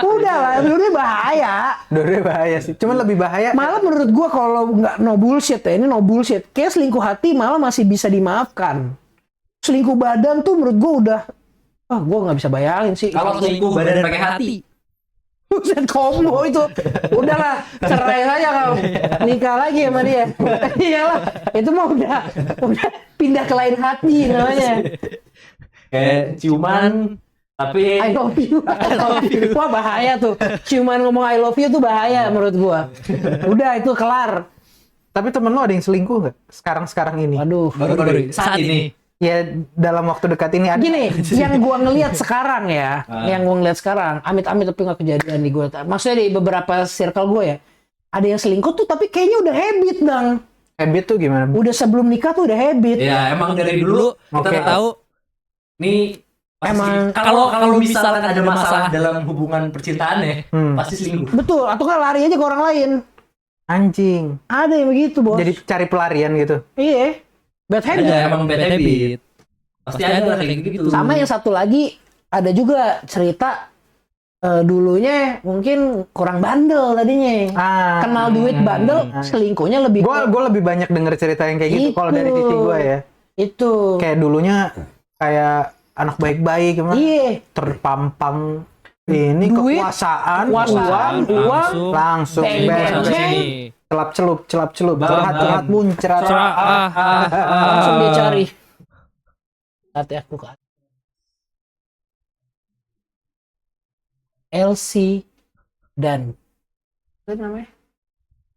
[SPEAKER 1] Udah lah, dua bahaya.
[SPEAKER 3] Dua-duanya bahaya sih. Cuman lebih bahaya.
[SPEAKER 1] Malah menurut gua kalau nggak no bullshit ya, ini no bullshit. Kayak selingkuh hati malah masih bisa dimaafkan. Selingkuh badan tuh menurut gua udah, gua nggak bisa bayangin sih.
[SPEAKER 2] Kalau selingkuh badan pakai hati.
[SPEAKER 1] Buset combo itu. Udahlah, cerai saja kau. Nikah lagi sama dia. Iyalah, itu mah udah pindah ke lain hati namanya.
[SPEAKER 2] Kayak ciuman tapi
[SPEAKER 1] I love you. Wah bahaya tuh. Cuman ngomong I love you tuh bahaya menurut gua. Udah itu kelar.
[SPEAKER 3] Tapi temen lo ada yang selingkuh nggak? Sekarang ini.
[SPEAKER 1] Waduh.
[SPEAKER 2] baru saat ini.
[SPEAKER 3] Ya dalam waktu dekat ini ada.
[SPEAKER 1] Gini, yang gua ngelihat sekarang ya, yang gua ngelihat sekarang, amit-amit tapi nggak kejadian di gua. Maksudnya di beberapa circle gua ya, ada yang selingkuh tuh tapi kayaknya udah habit bang.
[SPEAKER 3] Habit tuh gimana?
[SPEAKER 1] Udah sebelum nikah tuh udah habit.
[SPEAKER 2] Ya emang dari dulu kita
[SPEAKER 3] Oke.
[SPEAKER 2] tahu nih pasti-
[SPEAKER 1] Emang
[SPEAKER 2] kalau misalkan ada masalah dalam hubungan percintaan ya pasti selingkuh.
[SPEAKER 1] betul, atau kan lari aja ke orang lain.
[SPEAKER 3] Anjing.
[SPEAKER 1] Ada yang begitu bos.
[SPEAKER 3] Jadi cari pelarian gitu.
[SPEAKER 1] Iya, bad habit.
[SPEAKER 2] Ada emang bad habit. Pasti ada kayak gitu.
[SPEAKER 1] Sama yang satu lagi ada juga cerita dulunya mungkin kurang bandel tadinya. Kenal duit bandel, selingkuhnya lebih.
[SPEAKER 3] Gue lebih banyak denger cerita yang kayak gitu kalau dari
[SPEAKER 1] Itu.
[SPEAKER 3] sisi gue ya.
[SPEAKER 1] Itu.
[SPEAKER 3] Kayak dulunya kayak anak baik-baik gimana?
[SPEAKER 1] Iya.
[SPEAKER 3] Terpampang ini
[SPEAKER 1] Duit,
[SPEAKER 3] kekuasaan,
[SPEAKER 1] uang,
[SPEAKER 3] langsung
[SPEAKER 1] Bang, bang,
[SPEAKER 3] bang,
[SPEAKER 1] bang.
[SPEAKER 3] celap celup,
[SPEAKER 2] Bam,
[SPEAKER 3] curhat
[SPEAKER 2] bam.
[SPEAKER 3] muncrat.
[SPEAKER 1] Langsung dia cari. Hati aku kan. LC dan apa namanya?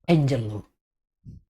[SPEAKER 1] Angel.